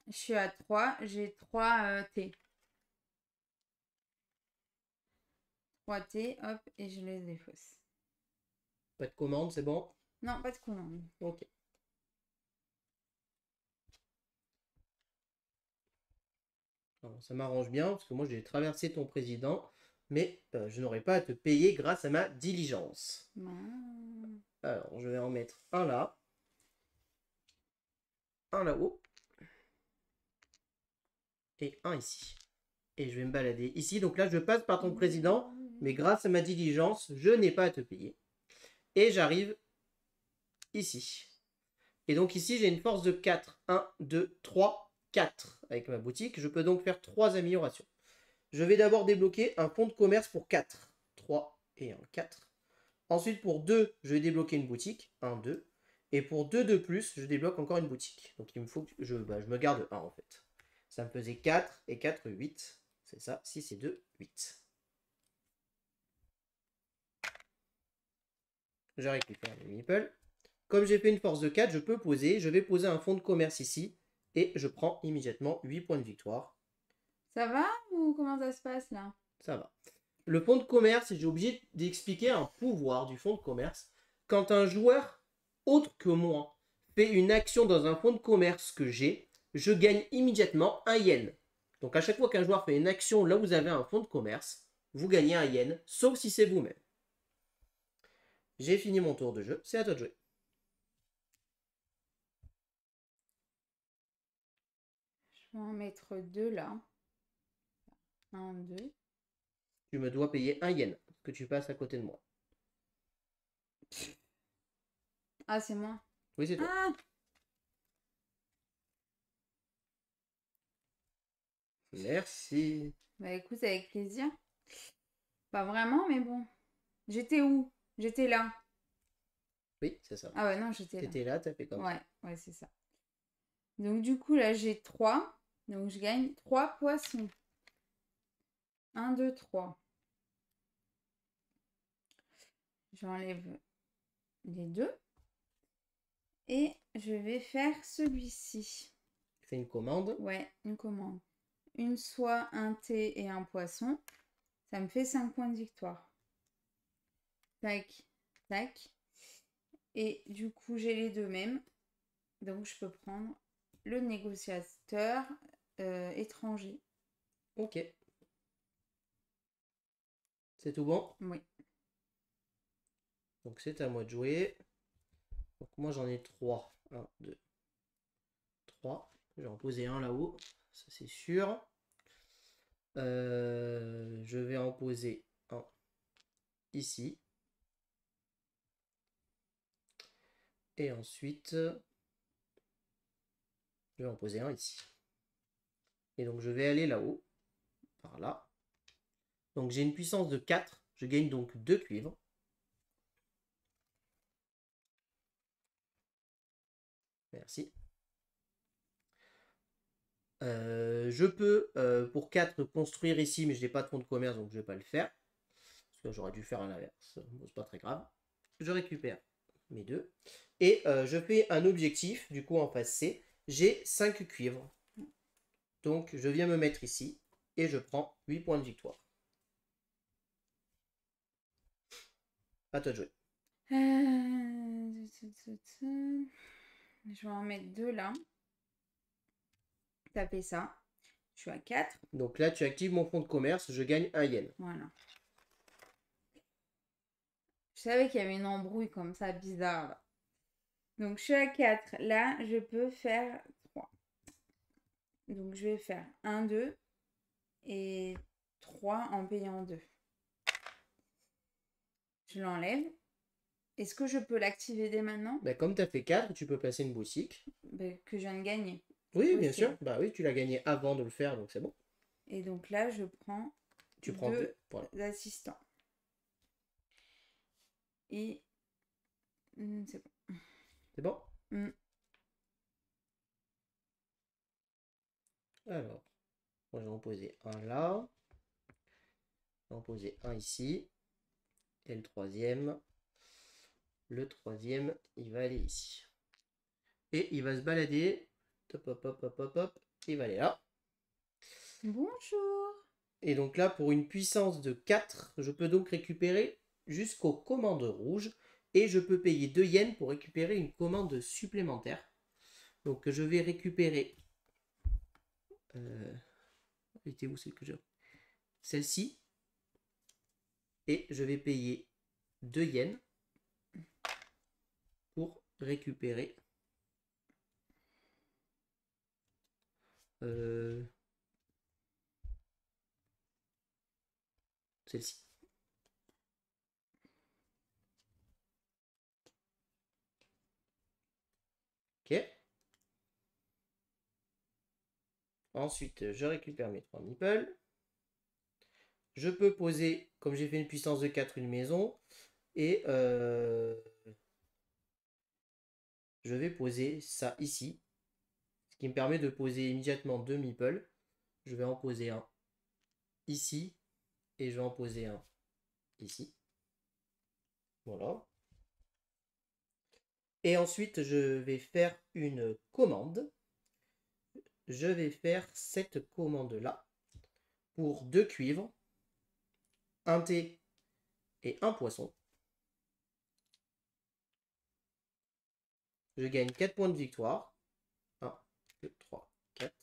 S1: Je suis à 3. J'ai 3 T. 3 T, hop, et je les défausse.
S2: Pas de commande, c'est bon?
S1: Non, pas de commande.
S2: Ok. Alors, ça m'arrange bien, parce que moi j'ai traversé ton président, mais je n'aurai pas à te payer grâce à ma diligence.
S1: Non.
S2: Alors, je vais en mettre un là. Un là-haut. Et un ici. Et je vais me balader ici. Donc là, je passe par ton président, mais grâce à ma diligence, je n'ai pas à te payer. Et j'arrive ici. Et donc ici, j'ai une force de 4. 1, 2, 3, 4 avec ma boutique. Je peux donc faire 3 améliorations. Je vais d'abord débloquer un fonds de commerce pour 4. 3 et 1, 4. Ensuite, pour 2, je vais débloquer une boutique. 1, 2. Et pour 2 de plus, je débloque encore une boutique. Donc il me faut que je me garde 1 en fait. Ça me faisait 4 et 4, 8. C'est ça, 6 et 2, 8. Je récupère les meeples. Comme j'ai fait une force de 4, je peux poser. Je vais poser un fonds de commerce ici. Et je prends immédiatement 8 points de victoire.
S1: Ça va ou comment ça se passe là?
S2: Ça va. Le fonds de commerce, j'ai oublié d'expliquer un pouvoir du fonds de commerce. Quand un joueur autre que moi fait une action dans un fonds de commerce que j'ai, je gagne immédiatement un yen. Donc à chaque fois qu'un joueur fait une action là où vous avez un fonds de commerce, vous gagnez un yen, sauf si c'est vous-même. J'ai fini mon tour de jeu, c'est à toi de jouer.
S1: Je vais en mettre 2 là. 1, 2.
S2: Tu me dois payer un yen, que tu passes à côté de moi.
S1: Ah, c'est moi.
S2: Oui, c'est toi.
S1: Ah!
S2: Merci.
S1: Bah écoute, avec plaisir. Pas vraiment, mais bon. J'étais où? J'étais là.
S2: Oui, c'est ça.
S1: Ah ouais, non, j'étais là.
S2: T'étais là, t'as fait comme ça.
S1: Ouais, c'est ça. Donc du coup, là, j'ai 3. Donc je gagne 3 poissons. 1, 2, 3. j'enlève les deux. Et je vais faire celui-ci.
S2: Fais une commande.
S1: Ouais, une commande. Une soie, un thé et un poisson. Ça me fait 5 points de victoire. Tac, tac. Et du coup, j'ai les deux mêmes. Donc, je peux prendre le négociateur étranger.
S2: Ok. C'est tout bon?
S1: Oui.
S2: Donc c'est à moi de jouer. Donc moi j'en ai 3. 1, 2, 3. Je vais en poser un là-haut. Ça c'est sûr. Je vais en poser un ici. Et ensuite, je vais en poser un ici. Et donc je vais aller là-haut. Par là. Donc j'ai une puissance de 4. Je gagne donc 2 cuivres. Merci. Je peux, pour 4, construire ici, mais je n'ai pas de fonds de commerce, donc je ne vais pas le faire. Parce que j'aurais dû faire à l'inverse. Bon, c'est pas très grave. Je récupère mes deux. Et je fais un objectif, du coup en phase C. J'ai 5 cuivres. Donc je viens me mettre ici. Et je prends 8 points de victoire. À toi de jouer.
S1: Je vais en mettre deux là. Taper ça. Je suis à 4.
S2: Donc là, tu actives mon fonds de commerce. Je gagne 1 yen.
S1: Voilà. Je savais qu'il y avait une embrouille comme ça, bizarre là. Donc je suis à 4. Là, je peux faire 3. Donc je vais faire 1, 2 et 3 en payant 2. Je l'enlève. Est-ce que je peux l'activer dès maintenant?
S2: Bah, comme tu as fait 4, tu peux placer une boutique.
S1: Que je viens de gagner.
S2: Oui, bien sûr. Bah oui, tu l'as gagné avant de le faire, donc c'est bon.
S1: Et donc là, je prends
S2: Tu prends deux. Voilà.
S1: assistants. Et c'est bon.
S2: C'est bon? Alors, moi je vais en poser un là. Je vais en poser un ici. Et le troisième, il va aller ici. Et il va se balader. Hop, hop, hop, hop, hop, hop. Il va aller là.
S1: Bonjour.
S2: Et donc là, pour une puissance de 4, je peux donc récupérer jusqu'aux commandes rouges. Et je peux payer 2 yens pour récupérer une commande supplémentaire. Donc je vais récupérer... elle était où celle que j'ai? Celle-ci. Et je vais payer 2 yens pour récupérer celle-ci. Ok. Ensuite, je récupère mes 3 meeples. Je peux poser, comme j'ai fait une puissance de 4, une maison. Et je vais poser ça ici. Ce qui me permet de poser immédiatement 2 meeples. Je vais en poser un ici. Et je vais en poser un ici. Voilà. Et ensuite, je vais faire une commande. Je vais faire cette commande-là pour 2 cuivres, un thé et un poisson. Je gagne 4 points de victoire. 1, 2, 3, 4.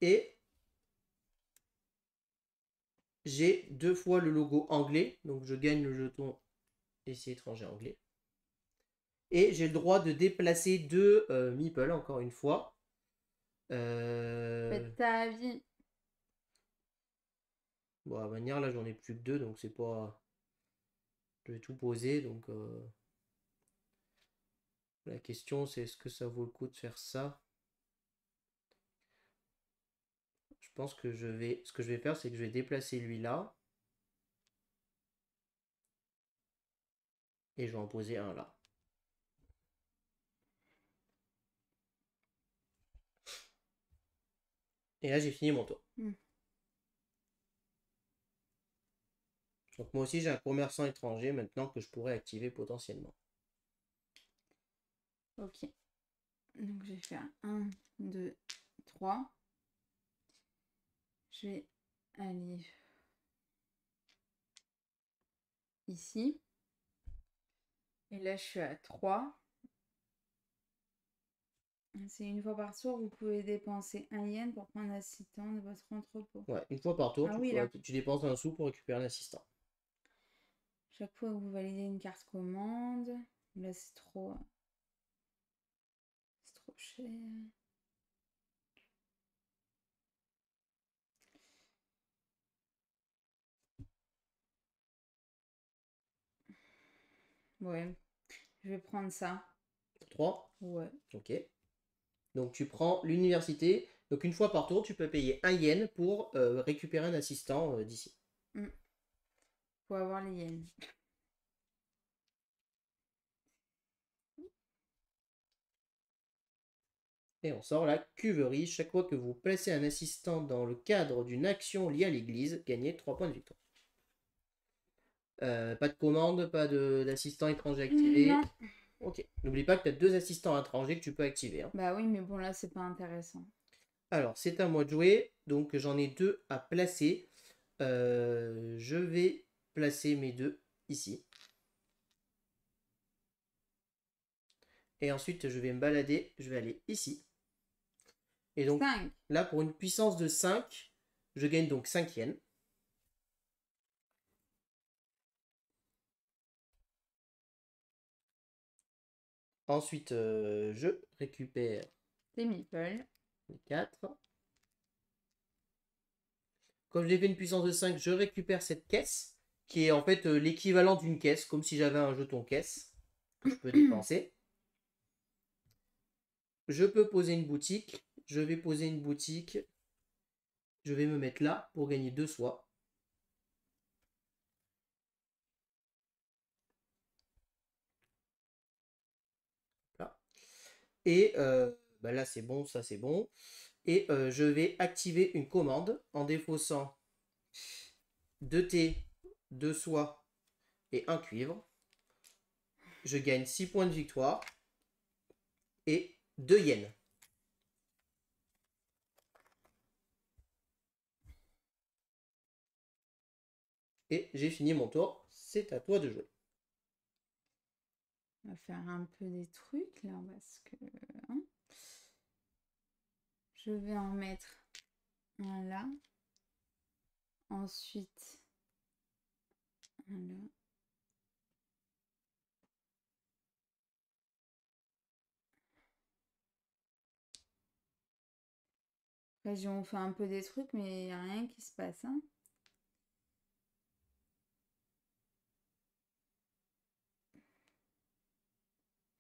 S2: Et j'ai 2 fois le logo anglais. Donc je gagne le jeton essai étranger anglais. Et j'ai le droit de déplacer 2 meeples, encore une fois.
S1: Faites ta vie.
S2: Bon, à manière, là, j'en ai plus que 2, donc c'est pas... Je vais tout poser, donc... La question, c'est est-ce que ça vaut le coup de faire ça? Je pense que ce que je vais faire, c'est que je vais déplacer lui là. Et je vais en poser un là. Et là, j'ai fini mon tour. Donc moi aussi j'ai un commerçant étranger maintenant que je pourrais activer potentiellement.
S1: Ok. Donc je vais faire 1, 2, 3. Je vais aller ici. Et là je suis à 3. C'est une fois par tour, vous pouvez dépenser 1 yen pour prendre l'assistant de votre entrepôt.
S2: Ouais, une fois par tour,
S1: Ah oui, là.
S2: tu dépenses un sou pour récupérer un assistant.
S1: Chaque fois que vous validez une carte commande. Là c'est trop cher. Ouais, je vais prendre ça.
S2: 3.
S1: Ouais.
S2: Ok. Donc tu prends l'université. Donc une fois par tour, tu peux payer 1 yen pour récupérer un assistant d'ici.
S1: Faut avoir les yens.
S2: Et on sort la cuverie. Chaque fois que vous placez un assistant dans le cadre d'une action liée à l'église, gagnez 3 points de victoire. Pas de commande, pas d'assistant étranger activé.
S1: Non.
S2: Ok. N'oublie pas que tu as 2 assistants étrangers que tu peux activer. Hein.
S1: Bah oui, mais bon, là, c'est pas intéressant.
S2: Alors, c'est à moi de jouer. Donc, j'en ai 2 à placer. Je vais placer mes 2 ici. Et ensuite, je vais me balader. Je vais aller ici. Et donc,
S1: 5.
S2: là, pour une puissance de 5, je gagne donc 5 yens. Ensuite, je récupère
S1: Des meeples.
S2: les 4. Comme j'ai fait une puissance de 5, je récupère cette caisse, qui est en fait l'équivalent d'une caisse, comme si j'avais un jeton caisse que je peux dépenser. Je peux poser une boutique. Je vais poser une boutique. Je vais me mettre là pour gagner 2 soies. Là. Et bah là, c'est bon, ça c'est bon. Et je vais activer une commande en défaussant 2 thé, 2 soies et 1 cuivre. Je gagne 6 points de victoire et 2 yens. Et j'ai fini mon tour. C'est à toi de jouer.
S1: On va faire un peu des trucs là parce que. Hein, je vais en mettre un là. Ensuite, un là. Après, on fait un peu des trucs, mais il n'y a rien qui se passe. Hein.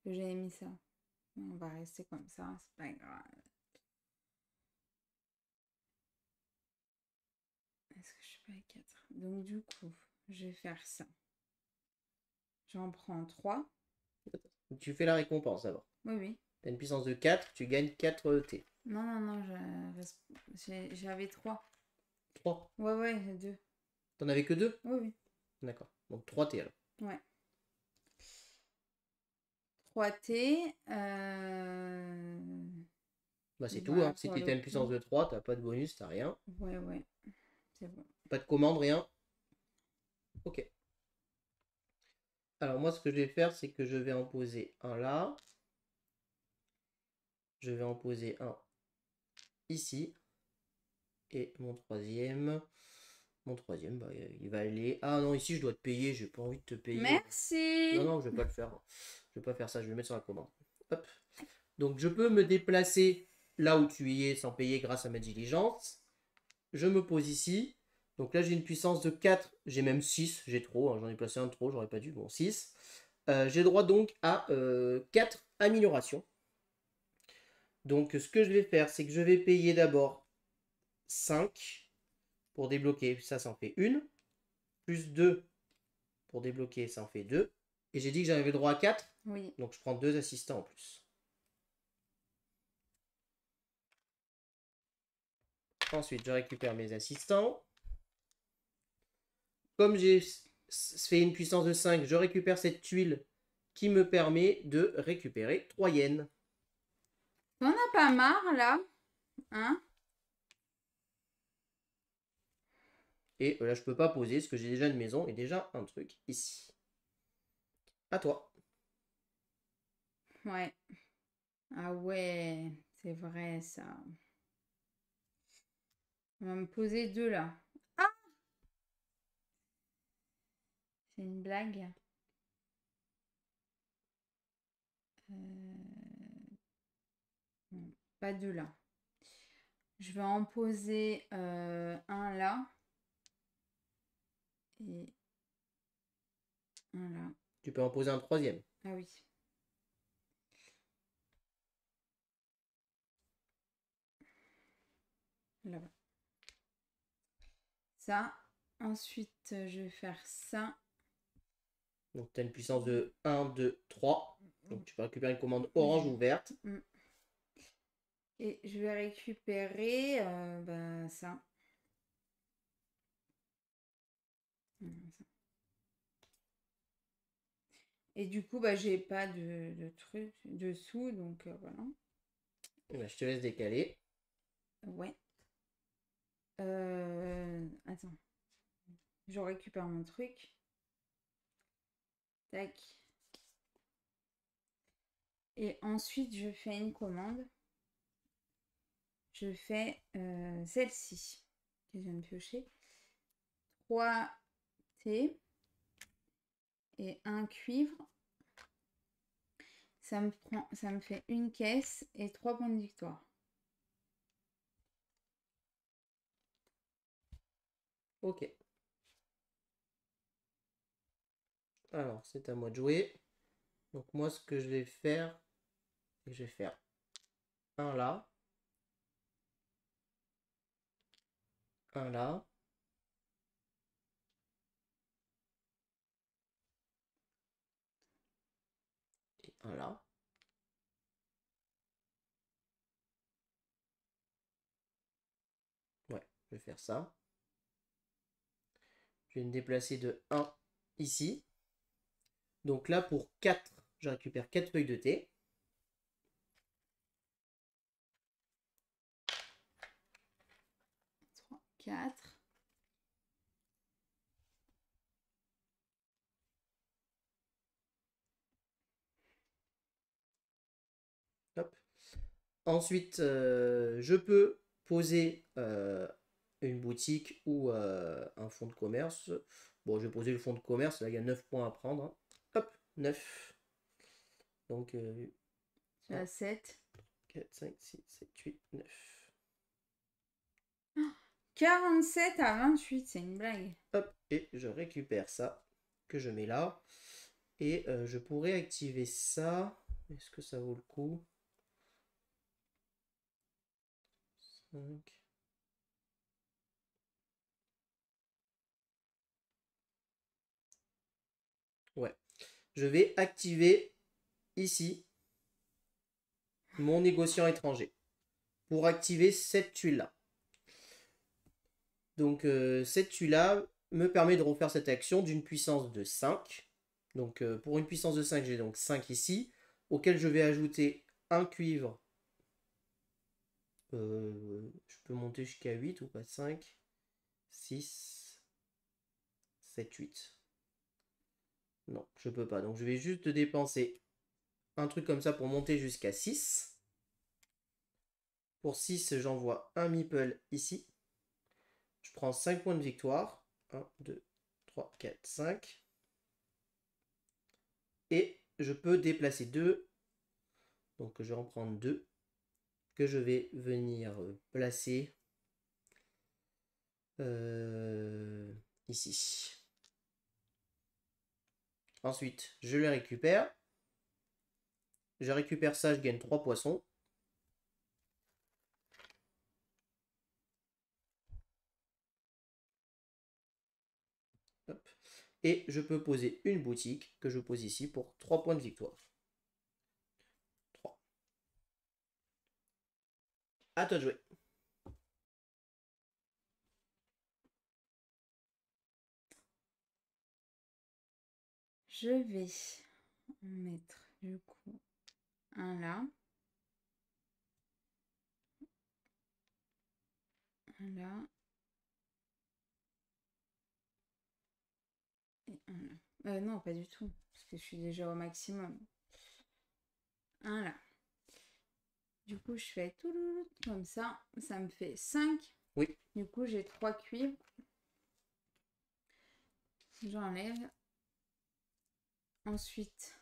S1: Que j'avais mis ça. On va rester comme ça, c'est pas grave. Est-ce que je suis pas à 4? Donc du coup, je vais faire ça. J'en prends 3.
S2: Tu fais la récompense d'abord.
S1: Oui, oui.
S2: Tu as une puissance de 4, tu gagnes 4 thé.
S1: Non, j'avais 3.
S2: 3.
S1: Ouais, 2.
S2: T'en avais que 2?
S1: Oui, oui.
S2: D'accord. Donc 3 thé alors.
S1: Ouais. 3 thé.
S2: Bah c'est tout.
S1: Voilà
S2: Hein. Si
S1: pour
S2: tu
S1: le
S2: as une puissance
S1: coup.
S2: de 3, t'as pas de bonus, t'as rien.
S1: Ouais. C'est bon.
S2: Pas de commande, rien. Ok. Alors moi ce que je vais faire, c'est que je vais en poser un là. Je vais en poser un ici. Et mon troisième, bah, il va aller... Ah non, ici je dois te payer, j'ai pas envie de te payer.
S1: Merci.
S2: Non, je vais pas le faire. Je vais pas faire ça, je vais le mettre sur la commande. Hop. Donc je peux me déplacer là où tu y es sans payer grâce à ma diligence. Je me pose ici. Donc là j'ai une puissance de 4, j'ai même 6, j'ai trop, hein, j'en ai placé un de trop, j'aurais pas dû, bon 6. J'ai droit donc à 4 améliorations. Donc ce que je vais faire, c'est que je vais payer d'abord 5 pour débloquer, ça en fait une. Plus 2 pour débloquer, ça en fait 2. Et j'ai dit que j'avais le droit à 4.
S1: Oui.
S2: Donc je prends 2 assistants en plus. Ensuite, je récupère mes assistants. Comme j'ai fait une puissance de 5, je récupère cette tuile qui me permet de récupérer 3 yens.
S1: T'en as pas marre là? Hein?
S2: Et là, je peux pas poser parce que j'ai déjà une maison et déjà un truc ici. À toi.
S1: Ouais. Ah ouais, c'est vrai ça. On va me poser 2 là. Ah! C'est une blague. Non, pas 2 là. Je vais en poser un là. Et un là.
S2: Tu peux en poser un troisième.
S1: Ah oui. Là-bas. Ça. Ensuite, je vais faire ça.
S2: Donc, tu as une puissance de 1, 2, 3. Donc, tu peux récupérer une commande orange ou verte.
S1: Et je vais récupérer ça. Et du coup, j'ai pas de truc dessous, donc voilà.
S2: Je te laisse décaler.
S1: Ouais. Attends. Je récupère mon truc. Tac. Et ensuite, je fais une commande. Je fais celle-ci que je viens de piocher. 3 T et un cuivre. Ça me fait une caisse et 3 points de victoire.
S2: Ok. Alors, c'est à moi de jouer. Donc, moi, ce que je vais faire, c'est que je vais faire un là. Un là. Et un là. Ouais, je vais faire ça. Je vais me déplacer de 1 ici. Donc là, pour 4, je récupère 4 feuilles de thé.
S1: Trois, 4.
S2: Hop. Ensuite, je peux poser une boutique ou un fonds de commerce. Bon, je vais poser le fonds de commerce. Là, il y a 9 points à prendre. Hein. Hop, 9. Donc,
S1: Tu as 7.
S2: 4, 5, 6, 7, 8, 9.
S1: 47 à 28, c'est une blague.
S2: Hop, et je récupère ça que je mets là. Et je pourrais activer ça. Est-ce que ça vaut le coup? 5. Ouais. Je vais activer ici mon négociant étranger pour activer cette tuile-là. Donc cette tuile-là me permet de refaire cette action d'une puissance de 5. Donc pour une puissance de 5, j'ai donc 5 ici, auquel je vais ajouter un cuivre. Je peux monter jusqu'à 8 ou pas 5, 6, 7, 8. Non, je peux pas. Donc je vais juste dépenser un truc comme ça pour monter jusqu'à 6. Pour 6, j'envoie un meeple ici. Je prends 5 points de victoire. 1, 2, 3, 4, 5. Et je peux déplacer 2. Donc je vais en prendre 2. Que je vais venir placer ici. Ensuite, je les récupère. Je récupère ça, je gagne 3 poissons. Hop. Et je peux poser une boutique que je pose ici pour 3 points de victoire. 3. À toi de jouer.
S1: Je vais en mettre du coup un là. Un là. Et un là. Non, pas du tout. Parce que je suis déjà au maximum. Un là. Du coup, je fais tout comme ça. Ça me fait 5.
S2: Oui.
S1: Du coup, j'ai 3 cuivres. J'enlève. Ensuite,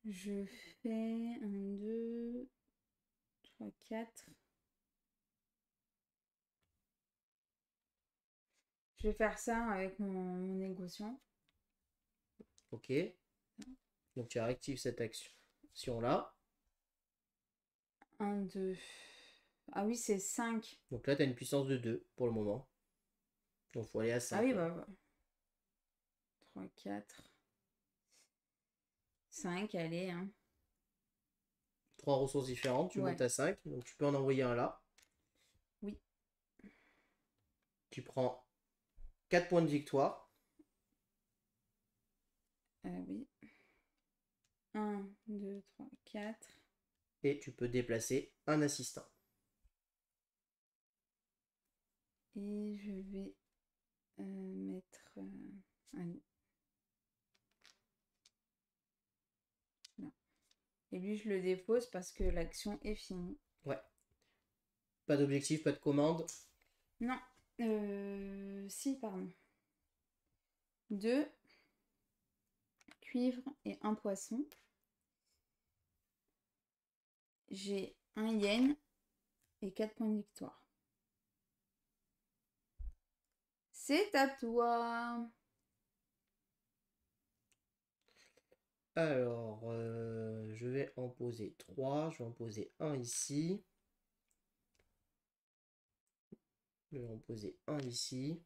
S1: je fais 1, 2, 3, 4. Je vais faire ça avec mon négociant.
S2: Ok. Donc tu réactives cette action-là.
S1: 1, 2. Ah oui, c'est 5.
S2: Donc là, tu as une puissance de 2 pour le moment. Donc il faut aller à 5.
S1: Ah oui, bah. 3, 4. 5, allez. Hein.
S2: 3 ressources différentes, tu
S1: Ouais.
S2: montes à 5. Donc tu peux en envoyer un là.
S1: Oui.
S2: Tu prends 4 points de victoire.
S1: Oui. 1, 2, 3, 4.
S2: Et tu peux déplacer un assistant.
S1: Et je vais mettre un... Là. Et lui, je le dépose parce que l'action est finie.
S2: Ouais. Pas d'objectif, pas de commande.
S1: Non. Si, pardon. 2 cuivres et un poisson. J'ai un yen et 4 points de victoire. C'est à toi.
S2: Alors, je vais en poser 3. Je vais en poser un ici. Je vais en poser un ici.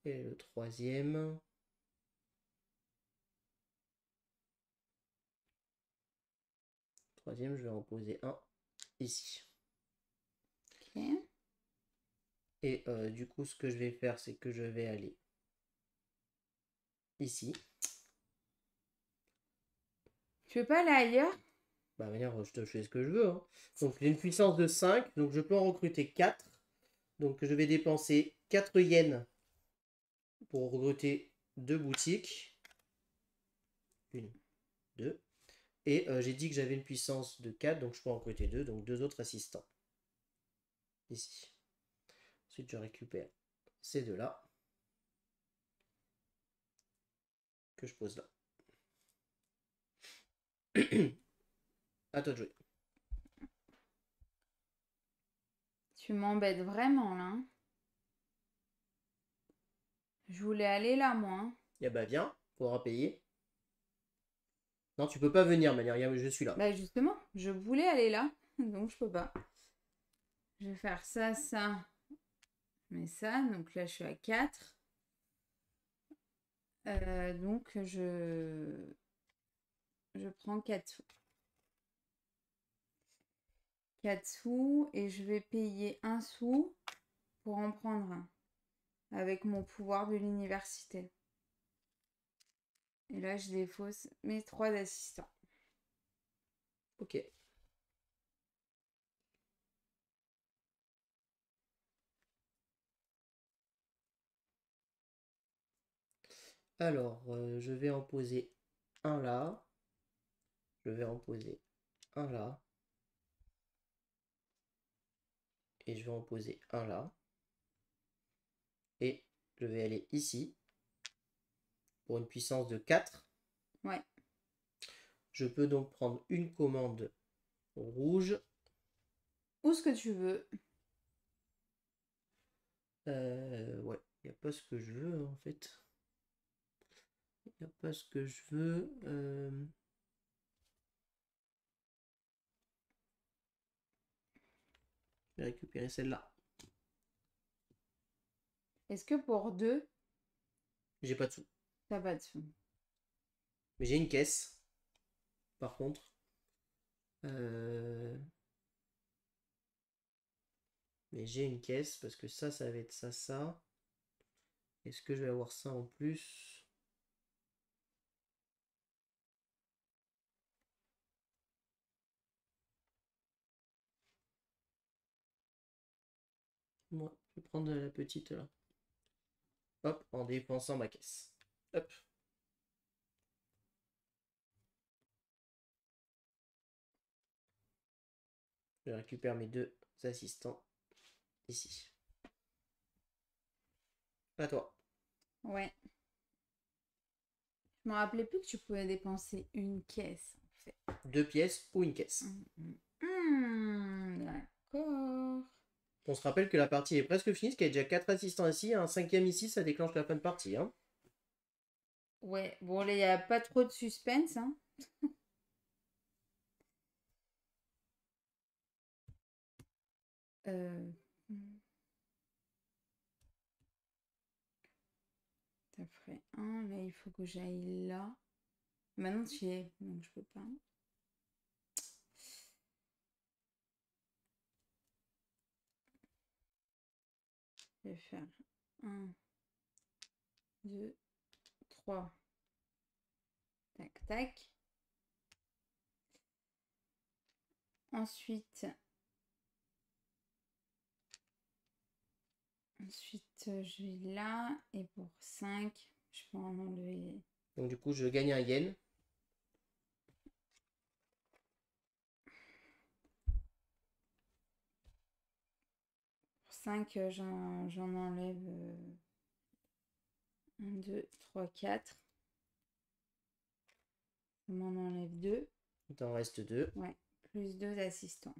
S2: Et le troisième. Troisième, je vais en poser un ici.
S1: Ok.
S2: Et du coup, ce que je vais faire, c'est que je vais aller ici.
S1: Tu veux pas aller ailleurs?
S2: Bah, de manière, je te fais ce que je veux. Hein. Donc, j'ai une puissance de 5. Donc, je peux en recruter 4. Donc, je vais dépenser 4 yens pour recruter 2 boutiques. 1, 2. Et j'ai dit que j'avais une puissance de 4. Donc, je peux en recruter 2. Donc, 2 autres assistants. Ici. Ensuite, je récupère ces deux-là. Que je pose là. À toi de jouer.
S1: Tu m'embêtes vraiment là. Hein. Je voulais aller là, moi. Hein.
S2: Et bah, viens. Faudra payer. Non, tu peux pas venir, manière. Je suis là.
S1: Bah justement, je voulais aller là, donc je peux pas. Je vais faire ça, ça, mais ça. Donc là, je suis à 4. Donc je prends 4 sous. 4 sous et je vais payer 1 sou pour en prendre un avec mon pouvoir de l'université. Et là, je défausse mes 3 assistants.
S2: Ok. Alors, je vais en poser un là. Je vais en poser un là. Et je vais en poser un là. Et je vais aller ici. Pour une puissance de 4.
S1: Ouais.
S2: Je peux donc prendre une commande rouge.
S1: Où ce que tu veux.
S2: Ouais, il n'y a pas ce que je veux en fait. Il n'y a pas ce que je veux. Je vais récupérer celle-là.
S1: Est-ce que pour 2,
S2: J'ai pas de sous.
S1: t'as pas de sous?
S2: Mais j'ai une caisse. Par contre. Mais j'ai une caisse parce que ça va être ça, ça. Est-ce que je vais avoir ça en plus? Moi, je vais prendre la petite là. Hop, en dépensant ma caisse. Hop. Je récupère mes 2 assistants ici. À toi.
S1: Ouais. Je me rappelais plus que tu pouvais dépenser une caisse, en fait.
S2: 2 pièces ou une caisse.
S1: D'accord.
S2: On se rappelle que la partie est presque finie, parce qu'il y a déjà 4 assistants ici. Un 5e ici, ça déclenche la fin de partie. Hein.
S1: Ouais, bon, là, il n'y a pas trop de suspense, hein. Euh... Ça ferait un. Là, il faut que j'aille là. Maintenant, tu y es, donc je peux pas. Je vais faire 1, 2, 3. Tac, tac. Ensuite, je vais là. Et pour 5, je peux en enlever.
S2: Donc du coup, je gagne un yen.
S1: Pour 5, j'en enlève 1, 2, 3, 4. On m'en enlève 2.
S2: Il t'en reste 2.
S1: Ouais, plus 2 assistants.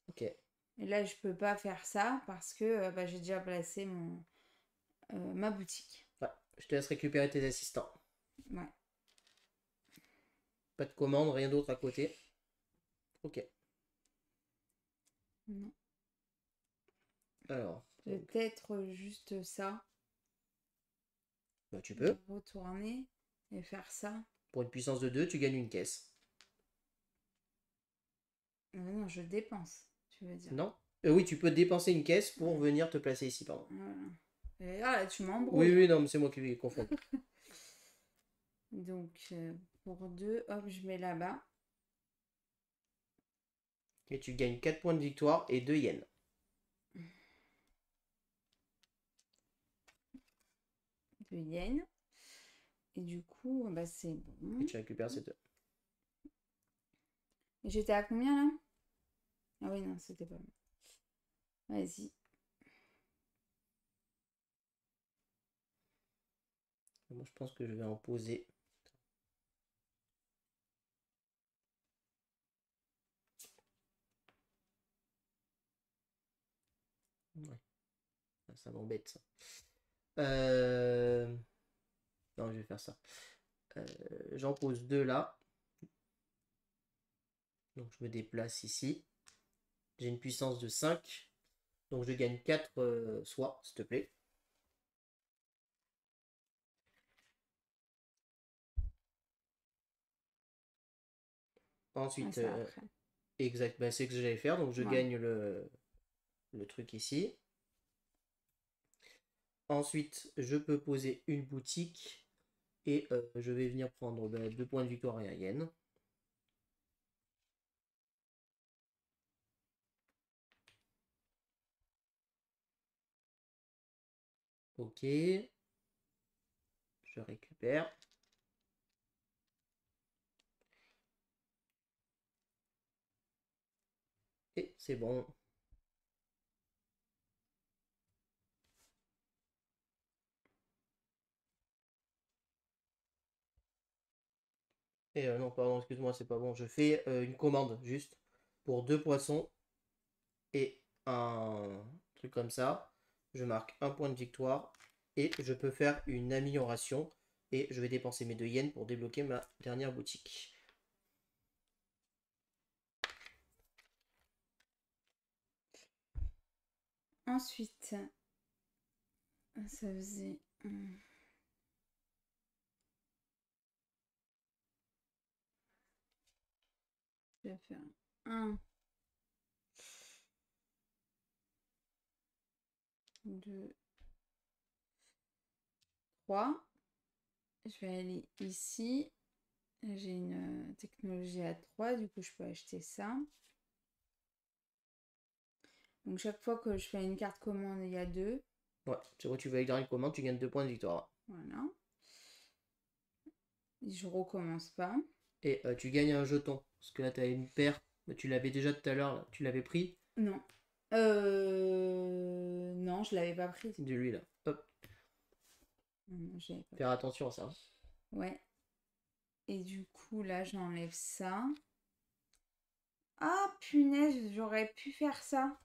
S2: Ok.
S1: Et là, je peux pas faire ça parce que bah, j'ai déjà placé ma boutique.
S2: Ouais, je te laisse récupérer tes assistants.
S1: Ouais.
S2: Pas de commande, rien d'autre à côté. Ok.
S1: Non.
S2: Alors.
S1: Peut-être juste ça.
S2: Bah, tu peux.
S1: Retourner et faire ça.
S2: Pour une puissance de 2, tu gagnes une caisse.
S1: Non, je dépense, tu veux dire.
S2: Non oui, tu peux dépenser une caisse pour venir te placer ici, pardon.
S1: Voilà. Et là, tu m'embrouilles.
S2: Oui, oui, non, mais c'est moi qui vais confondre.
S1: Donc, pour 2, hop, je mets là-bas.
S2: Et tu gagnes 4 points de victoire et 2 yens.
S1: 2 yens. Et du coup, bah, c'est bon.
S2: Et tu récupères ces 2.
S1: J'étais à combien là? Ah oui, non, c'était pas bon. Vas-y.
S2: Moi, je pense que je vais en poser. Ouais. Ça m'embête, ça. Non, je vais faire ça. J'en pose 2 là. Donc, je me déplace ici. J'ai une puissance de 5. Donc, je gagne 4 soies, s'il te plaît. Ensuite, exact, bah, c'est ce que j'allais faire. Donc, je gagne le truc ici. Ensuite, je peux poser une boutique. Et je vais venir prendre 2 points de victoire et un yen. Ok. Je récupère. Et c'est bon. Et non, pardon, excuse-moi, c'est pas bon. Je fais une commande juste pour 2 poissons et un truc comme ça. Je marque un point de victoire et je peux faire une amélioration. Et je vais dépenser mes 2 yens pour débloquer ma dernière boutique.
S1: Ensuite, ça faisait... Je vais faire 1, 2, 3. Je vais aller ici. J'ai une technologie à 3, du coup je peux acheter ça. Donc chaque fois que je fais une carte commande, il y a 2.
S2: Ouais, c'est vrai, tu veux avec une commande, tu gagnes 2 points de victoire.
S1: Voilà. Et je recommence pas.
S2: Et tu gagnes un jeton. Parce que là, tu as une paire. Tu l'avais déjà tout à l'heure, là. Tu l'avais pris.
S1: Non. Non, je l'avais pas prise.
S2: De lui, là. Hop.
S1: Non, je l'avais pas
S2: Faire attention à ça.
S1: prise. Ouais. Et du coup, là, j'enlève ça. Ah, punaise, j'aurais pu faire ça.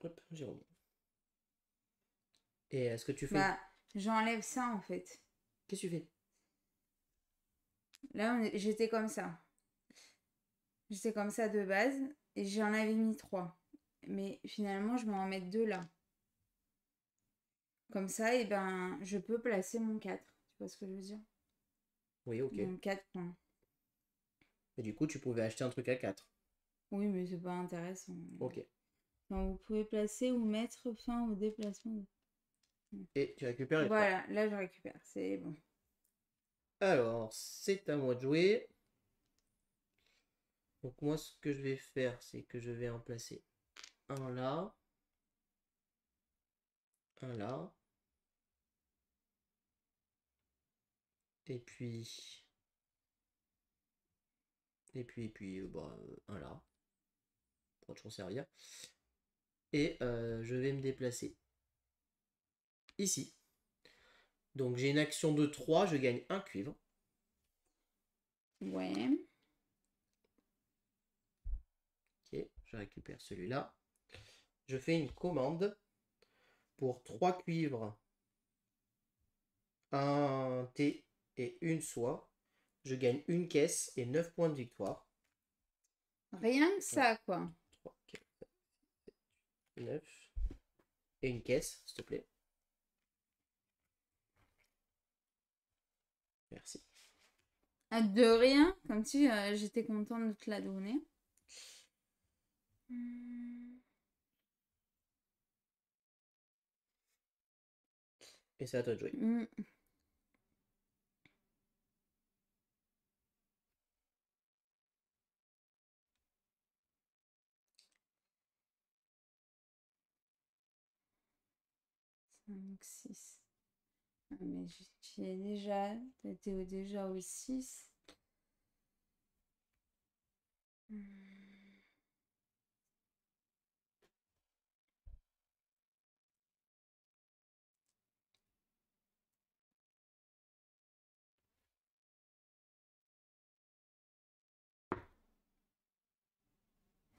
S2: Hop, Jérôme. Et est-ce que tu fais...
S1: Bah, j'enlève ça, en fait.
S2: Qu'est-ce que tu fais?
S1: Là, j'étais comme ça. J'étais comme ça de base. Et j'en avais mis 3. Mais finalement, je vais en mettre 2 là. Comme ça, et ben, je peux placer mon 4. Tu vois ce que je veux dire?
S2: Oui, ok.
S1: Mon 4 points.
S2: Et du coup, tu pouvais acheter un truc à 4.
S1: Oui, mais c'est pas intéressant.
S2: Ok.
S1: Enfin, vous pouvez placer ou mettre fin au déplacement.
S2: Et tu récupères les 3.
S1: Voilà, là je récupère, c'est bon.
S2: Alors, c'est à moi de jouer. Donc moi, ce que je vais faire, c'est que je vais en placer un là. Un là. Et puis... bah, un là. Pour toujours servir. Et je vais me déplacer ici. Donc j'ai une action de 3, je gagne un cuivre.
S1: Ouais.
S2: Ok, je récupère celui-là. Je fais une commande pour 3 cuivres, un thé et une soie. Je gagne une caisse et 9 points de victoire.
S1: Rien que ça, quoi.
S2: 3, 4, 9. Et une caisse, s'il te plaît. Merci.
S1: Ah, de rien, comme si j'étais contente de te la donner.
S2: Et c'est à toi de jouer.
S1: Hmm. Cinq, 6. Ah, mais j'y ai déjà. T'étais déjà au 6.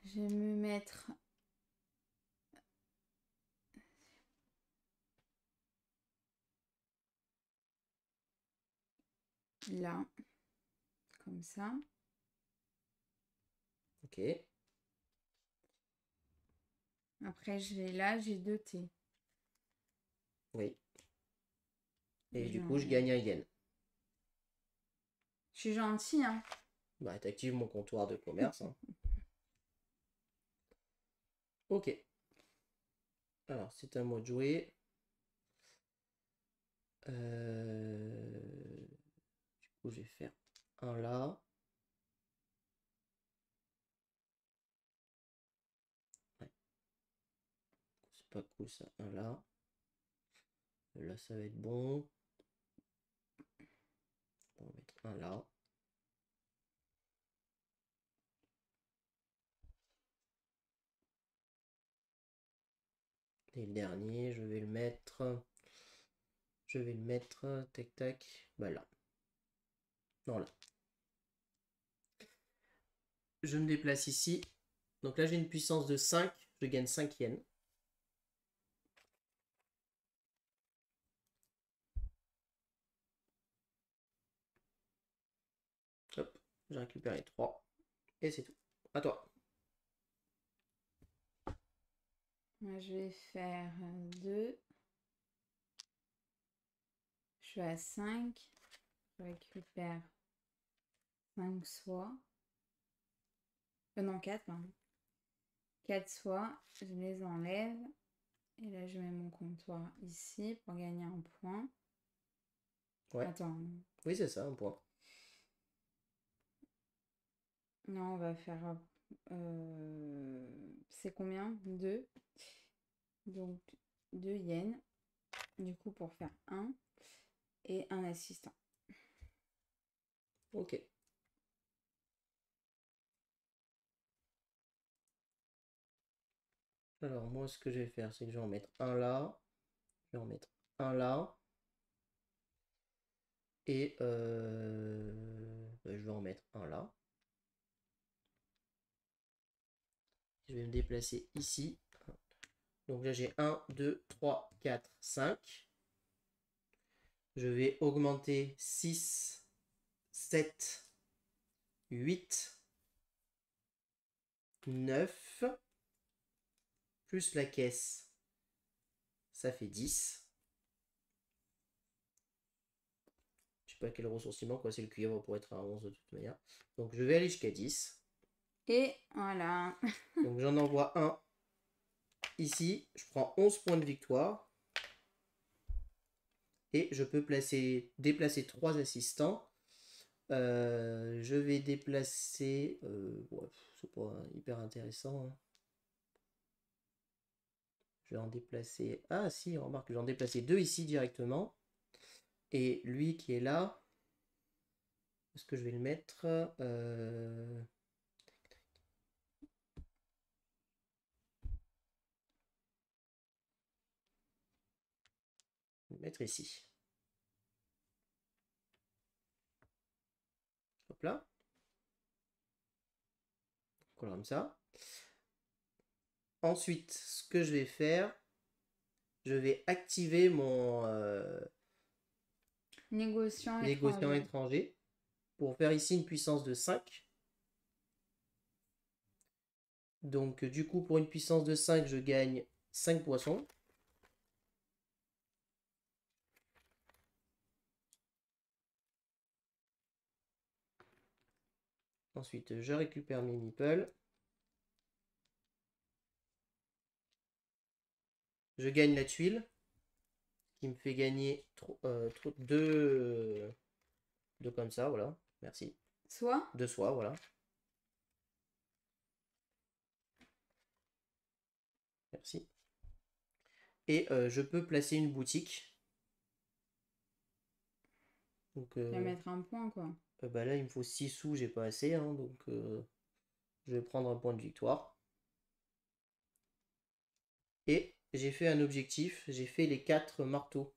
S1: Je vais me mettre là, comme ça.
S2: Ok.
S1: Après, je vais là, j'ai 2 T.
S2: Oui. Et du coup, je
S1: J'enlève.
S2: gagne un yen.
S1: Je suis gentille, hein.
S2: Bah, t'actives mon comptoir de commerce. Hein. Ok. Alors, c'est à moi de jouer. Du coup, je vais faire un là. Ouais. C'est pas cool ça. Un là. Là, ça va être bon. On va mettre un là. Et le dernier, je vais le mettre. Je vais le mettre. Tac tac. Bah là. Non, là. Je me déplace ici. Donc là, j'ai une puissance de 5. Je gagne 5 yens. Hop. J'ai récupéré 3. Et c'est tout. À toi.
S1: Moi, je vais faire 2. Je suis à 5. Je récupère 5 soies. Non, 4, pardon. 4 soies, je les enlève. Et là, je mets mon comptoir ici pour gagner un point.
S2: Ouais.
S1: Attends.
S2: Oui, c'est ça, un point.
S1: Non, on va faire... c'est combien? 2. Donc, 2 yens. Du coup, pour faire 1 et un assistant.
S2: Ok. Alors, moi, ce que je vais faire, c'est que je vais en mettre un là. Je vais en mettre un là. Et je vais en mettre un là. Je vais me déplacer ici. Donc là, j'ai 1, 2, 3, 4, 5. Je vais augmenter 6, 7, 8, 9. Plus la caisse, ça fait 10. Je sais pas quel ressource il manque, c'est le cuivre pour être à 11 de toute manière. Donc je vais aller jusqu'à 10.
S1: Et voilà.
S2: Donc j'en envoie un ici. Je prends 11 points de victoire. Et je peux déplacer 3 assistants. Je vais déplacer... ouais, c'est pas hyper intéressant. Hein. Je vais en déplacer... Ah si, remarque, je vais en déplacer 2 ici directement. Et lui qui est là... Est-ce que je vais le mettre le mettre ici. Hop là. Comme ça. Ensuite, ce que je vais faire, je vais activer mon
S1: Négociant
S2: étranger pour faire ici une puissance de 5. Donc du coup, pour une puissance de 5, je gagne 5 poissons. Ensuite, je récupère mes meeples. Je gagne la tuile, qui me fait gagner 2 comme ça, voilà. Merci.
S1: Soit
S2: 2 soie, voilà. Merci. Et je peux placer une boutique. Donc,
S1: je vais mettre un point, quoi.
S2: bah là, il me faut 6 sous, j'ai pas assez, hein, donc je vais prendre un point de victoire. Et j'ai fait un objectif, j'ai fait les 4 marteaux.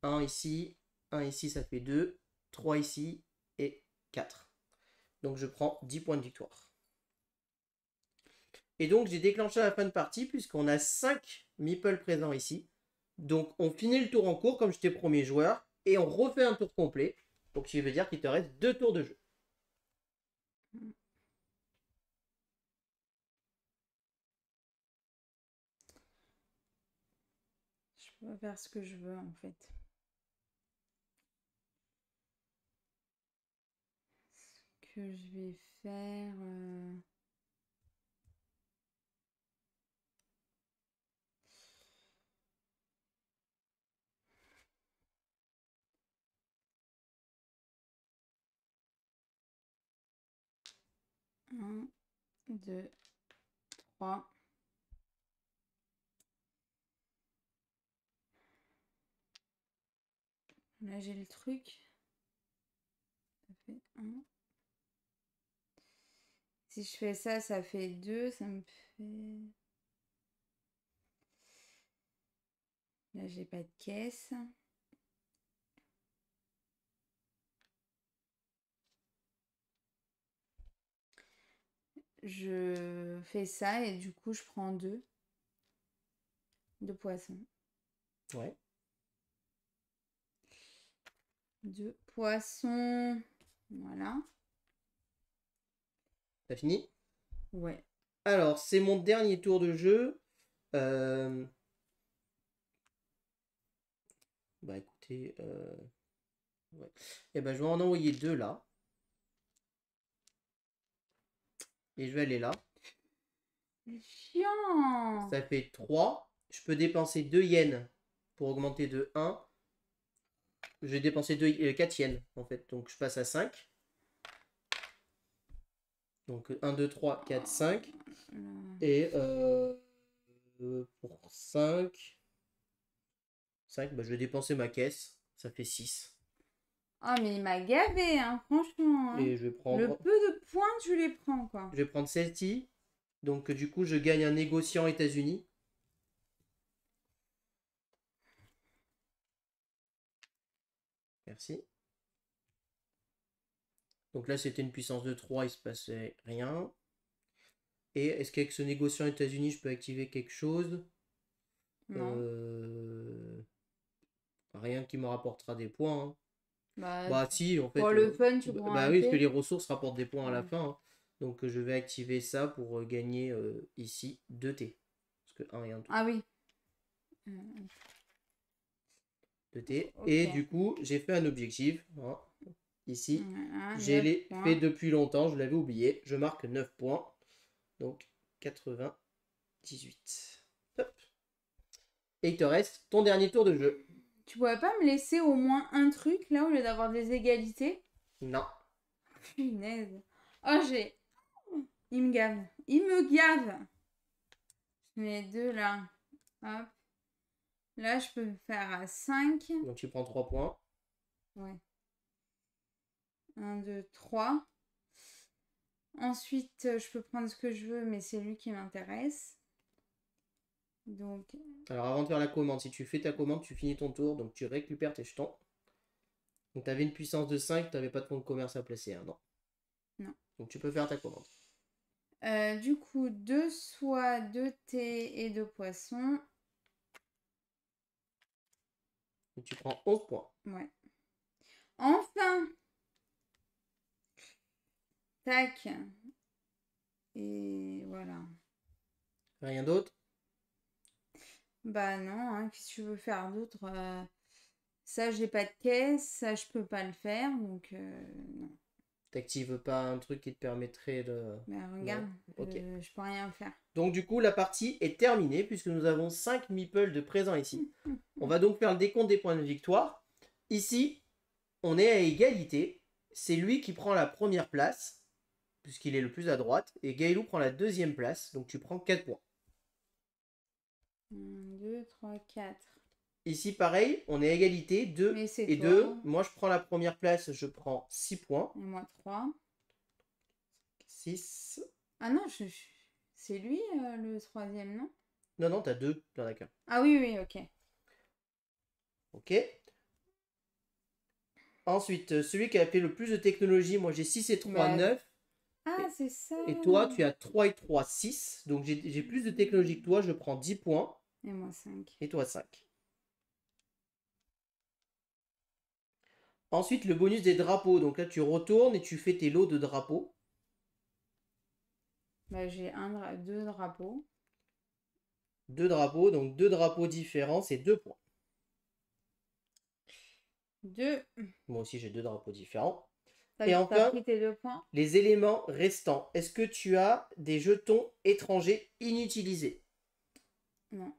S2: Un ici, ça fait 2, 3 ici et 4. Donc je prends 10 points de victoire. Et donc j'ai déclenché à la fin de partie puisqu'on a 5 meeples présents ici. Donc on finit le tour en cours comme j'étais premier joueur et on refait un tour complet. Donc ce qui veut dire qu'il te reste 2 tours de jeu.
S1: Je peux faire ce que je veux, en fait. Ce que je vais faire... Un, 2, 3. Là, j'ai le truc. Ça fait 1. Si je fais ça, ça fait 2. Ça me fait... Là, j'ai pas de caisse. Je fais ça et du coup, je prends 2 de poissons.
S2: Ouais.
S1: 2 poissons. Voilà.
S2: T'as fini?
S1: Ouais.
S2: Alors, c'est mon dernier tour de jeu. Bah écoutez, ouais. Et ben je vais en envoyer 2 là. Et je vais aller là.
S1: Chiant.
S2: Ça fait 3. Je peux dépenser 2 yens pour augmenter de 1. Je vais dépenser 4 yens en fait. Donc je passe à 5. Donc 1, 2, 3, 4, 5. Et pour 5, bah, je vais dépenser ma caisse. Ça fait 6.
S1: Ah, mais il m'a gavé, hein, franchement. Hein.
S2: Et je vais prendre...
S1: Le peu de points, tu les prends, quoi.
S2: Je vais prendre celle-ci. Donc du coup, je gagne un négociant États-Unis. Merci. Donc là, c'était une puissance de 3, il se passait rien. Et est-ce qu'avec ce négociant États-Unis, je peux activer quelque chose?
S1: Non.
S2: Rien qui me rapportera des points. Hein.
S1: Bah,
S2: Bah si, en fait.
S1: pour le fun, tu prends
S2: bah
S1: un
S2: oui, parce que
S1: thé.
S2: les ressources rapportent des points à la
S1: Ouais.
S2: fin. Hein. Donc je vais activer ça pour gagner ici 2 T. Parce que 1 et 1 tout.
S1: Ah oui.
S2: 2 T.
S1: Ok.
S2: Et du coup, j'ai fait un objectif. Hein. Ici.
S1: Voilà,
S2: Je l'ai
S1: 9
S2: fait
S1: points.
S2: depuis longtemps, je l'avais oublié. Je marque 9 points. Donc 98. Hop. Et il te reste ton dernier tour de jeu.
S1: Tu pourrais pas me laisser au moins un truc, là, au lieu d'avoir des égalités?
S2: Non.
S1: Punaise. Oh, j'ai... Il me gave. Il me gave. Je mets les deux là. Hop. Là, je peux me faire à 5.
S2: Donc tu prends 3 points.
S1: Ouais. 1, 2, 3. Ensuite, je peux prendre ce que je veux, mais c'est lui qui m'intéresse. Donc...
S2: Alors avant de faire la commande, si tu fais ta commande, tu finis ton tour, donc tu récupères tes jetons. Donc tu avais une puissance de 5, tu n'avais pas de fonds de commerce à placer, hein, non?
S1: Non.
S2: Donc tu peux faire ta commande.
S1: Du coup, 2 soies, 2 thés et 2 poissons.
S2: Donc tu prends 11 points.
S1: Ouais. Enfin! Tac. Et voilà.
S2: Rien d'autre?
S1: Bah non, hein, qu'est-ce que tu veux faire d'autre? Ça, j'ai pas de caisse, ça, je peux pas le faire, donc non.
S2: T'actives pas un truc qui te permettrait de...
S1: Mais regarde,
S2: ok.
S1: je peux rien faire.
S2: Donc du coup, la partie est terminée puisque nous avons 5 meeples de présents ici. On va donc faire le décompte des points de victoire. Ici, on est à égalité. C'est lui qui prend la première place puisqu'il est le plus à droite. Et Gaëlou prend la deuxième place, donc tu prends 4 points.
S1: 1, 2, 3, 4.
S2: Ici, pareil, on est à égalité, 2
S1: Mais c'est
S2: et
S1: toi.
S2: 2. Moi, je prends la première place, je prends 6 points.
S1: Et moi 3.
S2: 6.
S1: Ah non, c'est lui le troisième, non?
S2: Non, non, t'as 2. T'en as qu'un.
S1: Ah oui, oui, ok.
S2: Ok. Ensuite, celui qui a fait le plus de technologie, moi j'ai 6 et 3,
S1: Bah,
S2: 9.
S1: Ah, c'est ça.
S2: Et toi, tu as 3 et 3, 6. Donc j'ai plus de technologie que toi, je prends 10 points.
S1: Et moi 5.
S2: Et toi 5. Ensuite, le bonus des drapeaux. Donc là, tu retournes et tu fais tes lots de drapeaux.
S1: Bah, j'ai 2 drapeaux.
S2: 2 drapeaux, donc 2 drapeaux différents, c'est 2 points.
S1: 2.
S2: Moi aussi, j'ai 2 drapeaux différents.
S1: T'as
S2: Et enfin,
S1: pris tes 2 points?
S2: les éléments restants. Est-ce que tu as des jetons étrangers inutilisés?
S1: Non.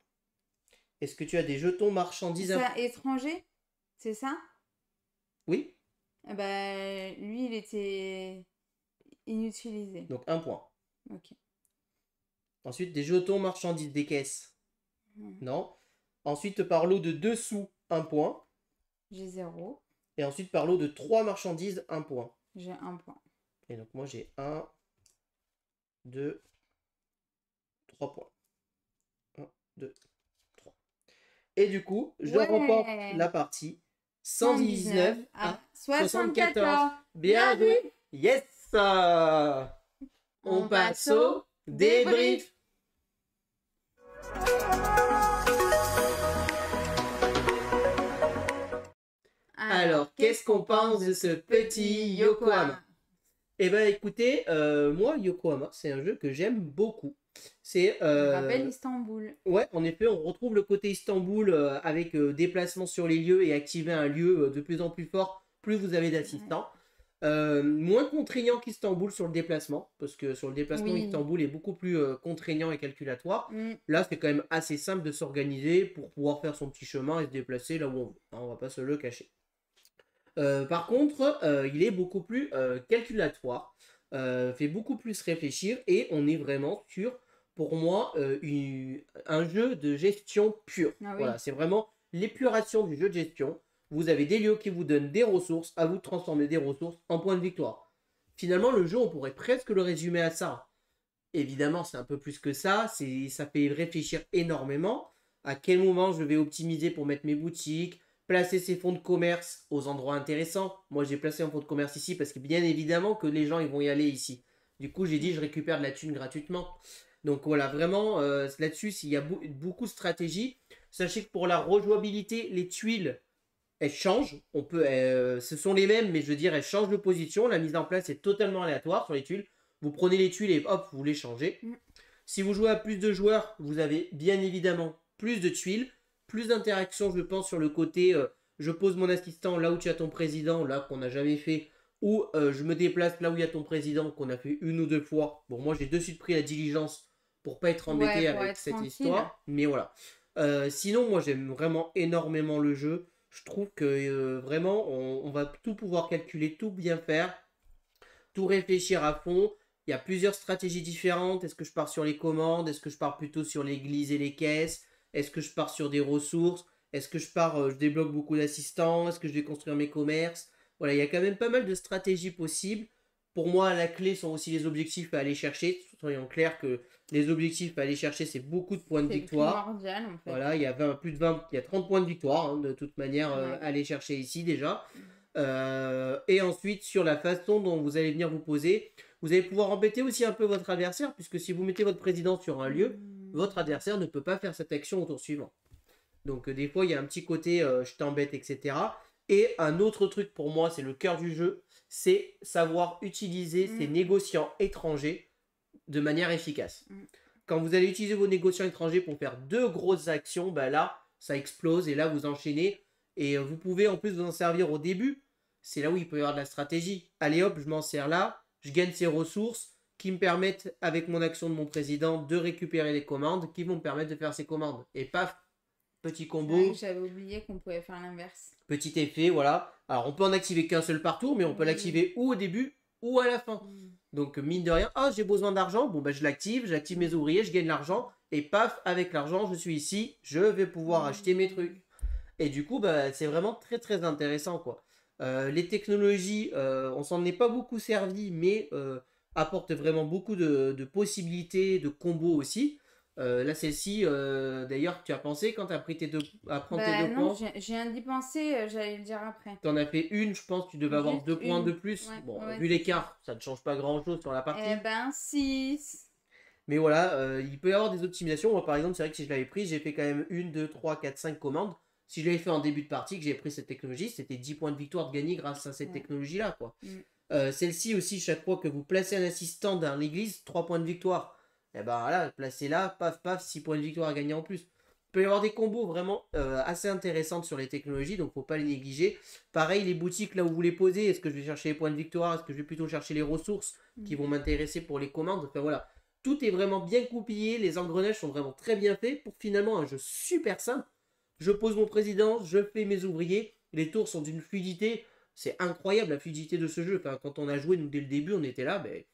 S2: Est-ce que tu as des jetons marchandises?
S1: Ça, étranger? C'est ça?
S2: Oui.
S1: Eh ben, lui, il était inutilisé.
S2: Donc 1 point.
S1: Ok.
S2: Ensuite, des jetons marchandises des caisses. Non. Ensuite, par lot de 2 sous, 1 point.
S1: J'ai 0.
S2: Et ensuite, par lot de 3 marchandises, 1 point.
S1: J'ai 1 point.
S2: Et donc, moi, j'ai 1, 2, 3 points. 1, 2, 3. Et du coup, je remporte la partie 119 à 74. Bien joué. Yes. On passe au débrief. Alors, qu'est-ce qu'on pense de ce petit Yokohama? Eh ben écoutez, moi Yokohama, c'est un jeu que j'aime beaucoup. C'est
S1: Ça rappelle Istanbul.
S2: Ouais, en effet, on retrouve le côté Istanbul avec déplacement sur les lieux et activer un lieu de plus en plus fort, plus vous avez d'assistants. Moins contraignant qu'Istanbul sur le déplacement, parce que sur le déplacement,
S1: Oui.
S2: Istanbul est beaucoup plus contraignant et calculatoire.
S1: Mm.
S2: Là, c'est quand même assez simple de s'organiser pour pouvoir faire son petit chemin et se déplacer là où on veut. Hein, on va pas se le cacher. Par contre, il est beaucoup plus calculatoire, fait beaucoup plus réfléchir et on est vraiment sur, pour moi, un jeu de gestion pure.
S1: Ah oui.
S2: Voilà, c'est vraiment l'épuration du jeu de gestion. Vous avez des lieux qui vous donnent des ressources, à vous de transformer des ressources en points de victoire. Finalement, le jeu, on pourrait presque le résumer à ça. Évidemment, c'est un peu plus que ça, ça fait réfléchir énormément. À quel moment je vais optimiser pour mettre mes boutiques, placer ces fonds de commerce aux endroits intéressants. Moi, j'ai placé un fonds de commerce ici parce que bien évidemment que les gens ils vont y aller ici. Du coup, j'ai dit je récupère de la thune gratuitement. Donc voilà, vraiment, là-dessus, il y a beaucoup de stratégies. Sachez que pour la rejouabilité, les tuiles, elles changent. Ce sont les mêmes, mais je veux dire, elles changent de position. La mise en place est totalement aléatoire sur les tuiles. Vous prenez les tuiles et hop, vous les changez.
S1: Mm.
S2: Si vous jouez à plus de joueurs, vous avez bien évidemment plus de tuiles, plus d'interaction, je pense, sur le côté je pose mon assistant là où tu as ton président, là qu'on n'a jamais fait, ou je me déplace là où il y a ton président, qu'on a fait une ou deux fois. Bon, moi j'ai de suite pris la diligence pour pas être embêté
S1: Ouais, pour
S2: avec
S1: être
S2: cette
S1: tranquille.
S2: histoire, mais voilà. Sinon, moi j'aime vraiment énormément le jeu. Je trouve que vraiment on va tout pouvoir calculer, tout bien faire, tout réfléchir à fond. Il y a plusieurs stratégies différentes. Est-ce que je pars sur les commandes? Est-ce que je pars plutôt sur l'église et les caisses? Est-ce que je pars sur des ressources? Est-ce que je débloque beaucoup d'assistants? Est-ce que je vais construire mes commerces? Voilà, il y a quand même pas mal de stratégies possibles. Pour moi, la clé sont aussi les objectifs à aller chercher. Soyons clairs que les objectifs à aller chercher, c'est beaucoup de points de
S1: C'est
S2: victoire.
S1: primordial en fait.
S2: Voilà, il y a plus de 20, il y a 30 points de victoire, hein, de toute manière,
S1: Ouais.
S2: à aller chercher ici déjà. Et ensuite, sur la façon dont vous allez venir vous poser, vous allez pouvoir embêter aussi un peu votre adversaire, puisque si vous mettez votre président sur un lieu, votre adversaire ne peut pas faire cette action au tour suivant. Donc des fois, il y a un petit côté je t'embête, etc. Et un autre truc pour moi, c'est le cœur du jeu, c'est savoir utiliser ces négociants étrangers de manière efficace. Quand vous allez utiliser vos négociants étrangers pour faire deux grosses actions, bah là, ça explose et là, vous enchaînez. Et vous pouvez en plus vous en servir au début. C'est là où il peut y avoir de la stratégie. Allez hop, je m'en sers là, je gagne ces ressources qui me permettent, avec mon action de mon président, de récupérer les commandes qui vont me permettre de faire ces commandes. Et paf, petit combo,
S1: J'avais oublié qu'on pouvait faire l'inverse.
S2: petit effet, voilà. Alors on peut en activer qu'un seul par tour, mais on peut l'activer ou au début ou à la fin. Donc mine de rien, ah j'ai besoin d'argent, bon bah j'active mes ouvriers, je gagne l'argent, et paf, avec l'argent, je suis ici, je vais pouvoir acheter mes trucs. Et du coup, bah, c'est vraiment très très intéressant quoi. Les technologies, on s'en est pas beaucoup servi, mais apportent vraiment beaucoup de possibilités, de combos aussi. Là, celle-ci, d'ailleurs, tu as pensé quand tu as pris à prendre tes deux
S1: non,
S2: points?
S1: j'ai un d'y penser, j'allais le dire après.
S2: T'en as fait une, je pense, tu devais avoir
S1: Juste
S2: 2 points
S1: une.
S2: de plus.
S1: Ouais,
S2: Bon,
S1: ouais,
S2: vu
S1: c'est
S2: l'écart, ça ne change pas grand-chose sur la partie.
S1: Eh ben, 6.
S2: Mais voilà, il peut y avoir des optimisations. Moi, par exemple, c'est vrai que si je l'avais pris, j'ai fait quand même 1, 2, 3, 4, 5 commandes. Si je l'avais fait en début de partie, que j'ai pris cette technologie, c'était 10 points de victoire de gagner grâce à cette technologie-là, quoi. Celle-ci aussi, chaque fois que vous placez un assistant dans l'église, 3 points de victoire. Et ben voilà, placez là, paf, paf, 6 points de victoire à gagner en plus. Il peut y avoir des combos vraiment assez intéressantes sur les technologies, donc faut pas les négliger. Pareil, les boutiques, là où vous les posez, est-ce que je vais chercher les points de victoire? Est-ce que je vais plutôt chercher les ressources qui vont m'intéresser pour les commandes? Enfin voilà, tout est vraiment bien coupillé, les engrenages sont vraiment très bien faits pour finalement un jeu super simple. Je pose mon président, je fais mes ouvriers, les tours sont d'une fluidité, c'est incroyable la fluidité de ce jeu. Enfin, quand on a joué, nous, dès le début, on était là, mais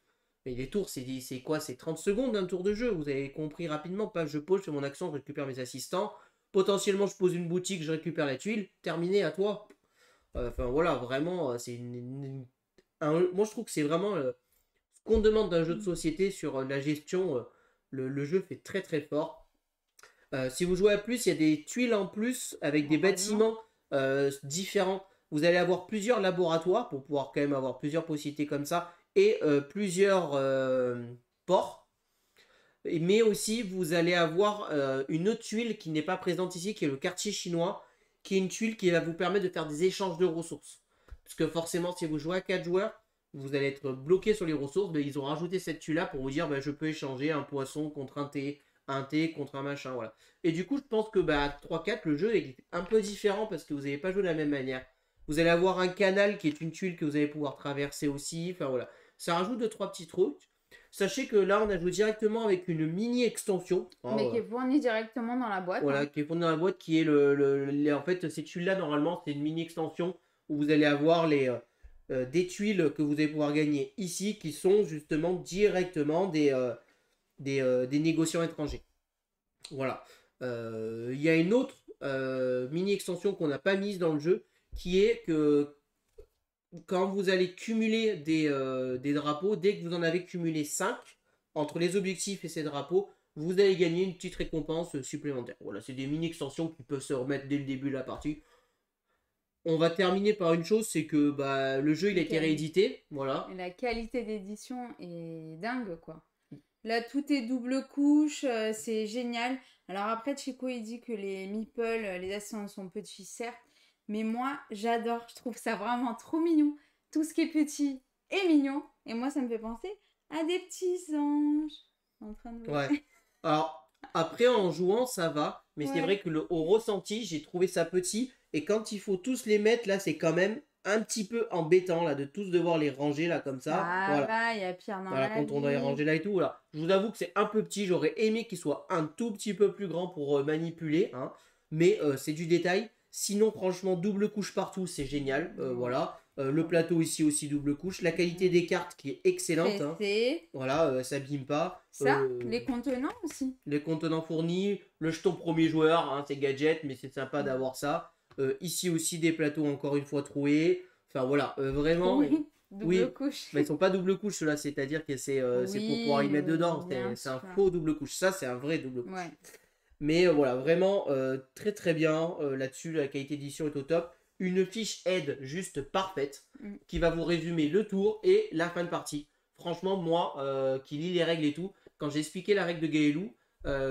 S2: les tours, c'est quoi? C'est 30 secondes un tour de jeu, vous avez compris rapidement. Pas je pose, je fais mon action, je récupère mes assistants. Potentiellement, je pose une boutique, je récupère la tuile. Terminé, à toi. Enfin, voilà, vraiment, c'est moi, je trouve que c'est vraiment ce qu'on demande d'un jeu de société sur la gestion. Le jeu fait très très fort. Si vous jouez à plus, il y a des tuiles en plus avec des bâtiments différents. Vous allez avoir plusieurs laboratoires pour pouvoir quand même avoir plusieurs possibilités comme ça et plusieurs ports. Mais aussi, vous allez avoir une autre tuile qui n'est pas présente ici, qui est le quartier chinois, qui est une tuile qui va vous permettre de faire des échanges de ressources. Parce que forcément, si vous jouez à 4 joueurs, vous allez être bloqué sur les ressources. Ben, ils ont rajouté cette tuile-là pour vous dire ben, je peux échanger un poisson contre un thé contre un machin. Voilà. Et du coup, je pense que bah, 3-4, le jeu est un peu différent parce que vous n'avez pas joué de la même manière. Vous allez avoir un canal qui est une tuile que vous allez pouvoir traverser aussi. Enfin voilà, ça rajoute 2-3 petits trucs. Sachez que là, on a joué directement avec une mini extension.
S1: Mais qui est fournie directement dans la boîte.
S2: Voilà,
S1: Hein.
S2: qui est fournie dans la boîte, qui est en fait, ces tuiles-là, normalement, c'est une mini extension où vous allez avoir des tuiles que vous allez pouvoir gagner ici, qui sont justement directement des négociants étrangers. Voilà. Il y a une autre mini extension qu'on n'a pas mise dans le jeu, qui est que quand vous allez cumuler des drapeaux, dès que vous en avez cumulé 5, entre les objectifs et ces drapeaux, vous allez gagner une petite récompense supplémentaire. Voilà, c'est des mini extensions qui peuvent se remettre dès le début de la partie. On va terminer par une chose, c'est que le jeu il a été réédité. Voilà.
S1: Et la qualité d'édition est dingue, quoi. Là, tout est double couche, c'est génial. Alors après, Chico, il dit que les meeples, les assistants sont petits, certes. Mais moi, j'adore. Je trouve ça vraiment trop mignon. Tout ce qui est petit est mignon. Et moi, ça me fait penser à des petits anges. En train de...
S2: Ouais. Alors, après, en jouant, ça va. Mais
S1: Ouais.
S2: c'est vrai que au ressenti, j'ai trouvé ça petit. Et quand il faut tous les mettre, là, c'est quand même un petit peu embêtant, là, de tous devoir les ranger, là, comme ça.
S1: Ah, voilà, il y a pire dans
S2: voilà,
S1: la
S2: quand on doit les
S1: vie.
S2: ranger là et tout, voilà. Je vous avoue que c'est un peu petit. J'aurais aimé qu'il soit un tout petit peu plus grand pour manipuler. Hein. Mais c'est du détail. Sinon, franchement, double couche partout, c'est génial. Voilà. Le plateau ici aussi, double couche. La qualité des cartes qui est excellente. Hein. Voilà, ça abîme pas.
S1: Ça, les contenants aussi.
S2: Les contenants fournis. Le jeton premier joueur, hein, c'est gadget, mais c'est sympa d'avoir ça. Ici aussi, des plateaux encore une fois troués. Enfin voilà, vraiment.
S1: Oui, double couche.
S2: Mais ils sont pas double couche, ceux-là, c'est-à-dire que c'est pour pouvoir y mettre dedans. C'est un faux double couche. Ça, c'est un vrai double couche.
S1: Ouais.
S2: Mais voilà, vraiment très très bien là-dessus, la qualité d'édition est au top. Une fiche aide juste parfaite qui va vous résumer le tour et la fin de partie. Franchement, moi qui lis les règles et tout, quand j'ai expliqué la règle de Gaëlou,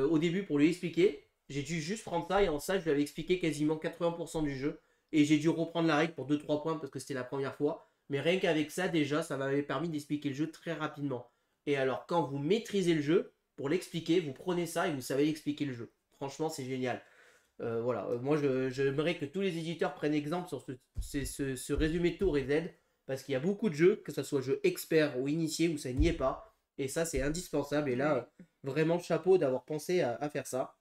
S2: au début pour lui expliquer, j'ai dû juste prendre ça et en ça je lui avais expliqué quasiment 80% du jeu. Et j'ai dû reprendre la règle pour 2-3 points parce que c'était la première fois. Mais rien qu'avec ça déjà, ça m'avait permis d'expliquer le jeu très rapidement. Et alors quand vous maîtrisez le jeu, pour l'expliquer, vous prenez ça et vous savez expliquer le jeu. Franchement, c'est génial. Voilà, moi j'aimerais que tous les éditeurs prennent exemple sur ce résumé de tour et Z, parce qu'il y a beaucoup de jeux, que ce soit jeu expert ou initié, où ça n'y est pas, et ça c'est indispensable, et là, vraiment chapeau d'avoir pensé à faire ça.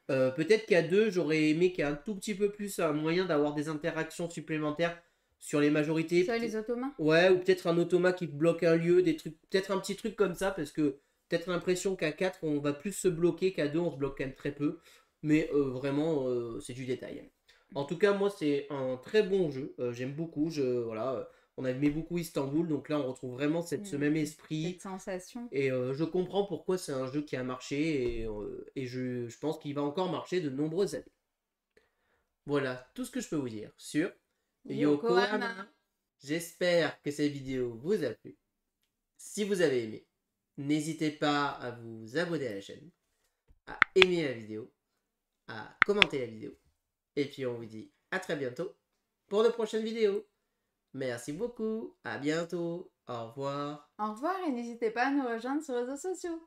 S2: Peut-être qu'à deux, j'aurais aimé qu'il y ait un tout petit peu plus un moyen d'avoir des interactions supplémentaires sur les majorités.
S1: Sur les automates.
S2: Ouais, ou peut-être un automat qui bloque un lieu, des trucs, peut-être un petit truc comme ça, parce que peut-être l'impression qu'à 4 on va plus se bloquer, qu'à 2 on se bloque quand même très peu. Mais vraiment, c'est du détail. En tout cas, moi, c'est un très bon jeu. J'aime beaucoup. Voilà, on a aimé beaucoup Istanbul. Donc là, on retrouve vraiment ce même esprit.
S1: Cette sensation.
S2: Et je comprends pourquoi c'est un jeu qui a marché. Et je pense qu'il va encore marcher de nombreuses années. Voilà tout ce que je peux vous dire sur Yokohama. J'espère que cette vidéo vous a plu. Si vous avez aimé, n'hésitez pas à vous abonner à la chaîne, à aimer la vidéo, à commenter la vidéo. Et puis on vous dit à très bientôt pour de prochaines vidéos. Merci beaucoup, à bientôt, au revoir.
S1: Au revoir et n'hésitez pas à nous rejoindre sur les réseaux sociaux.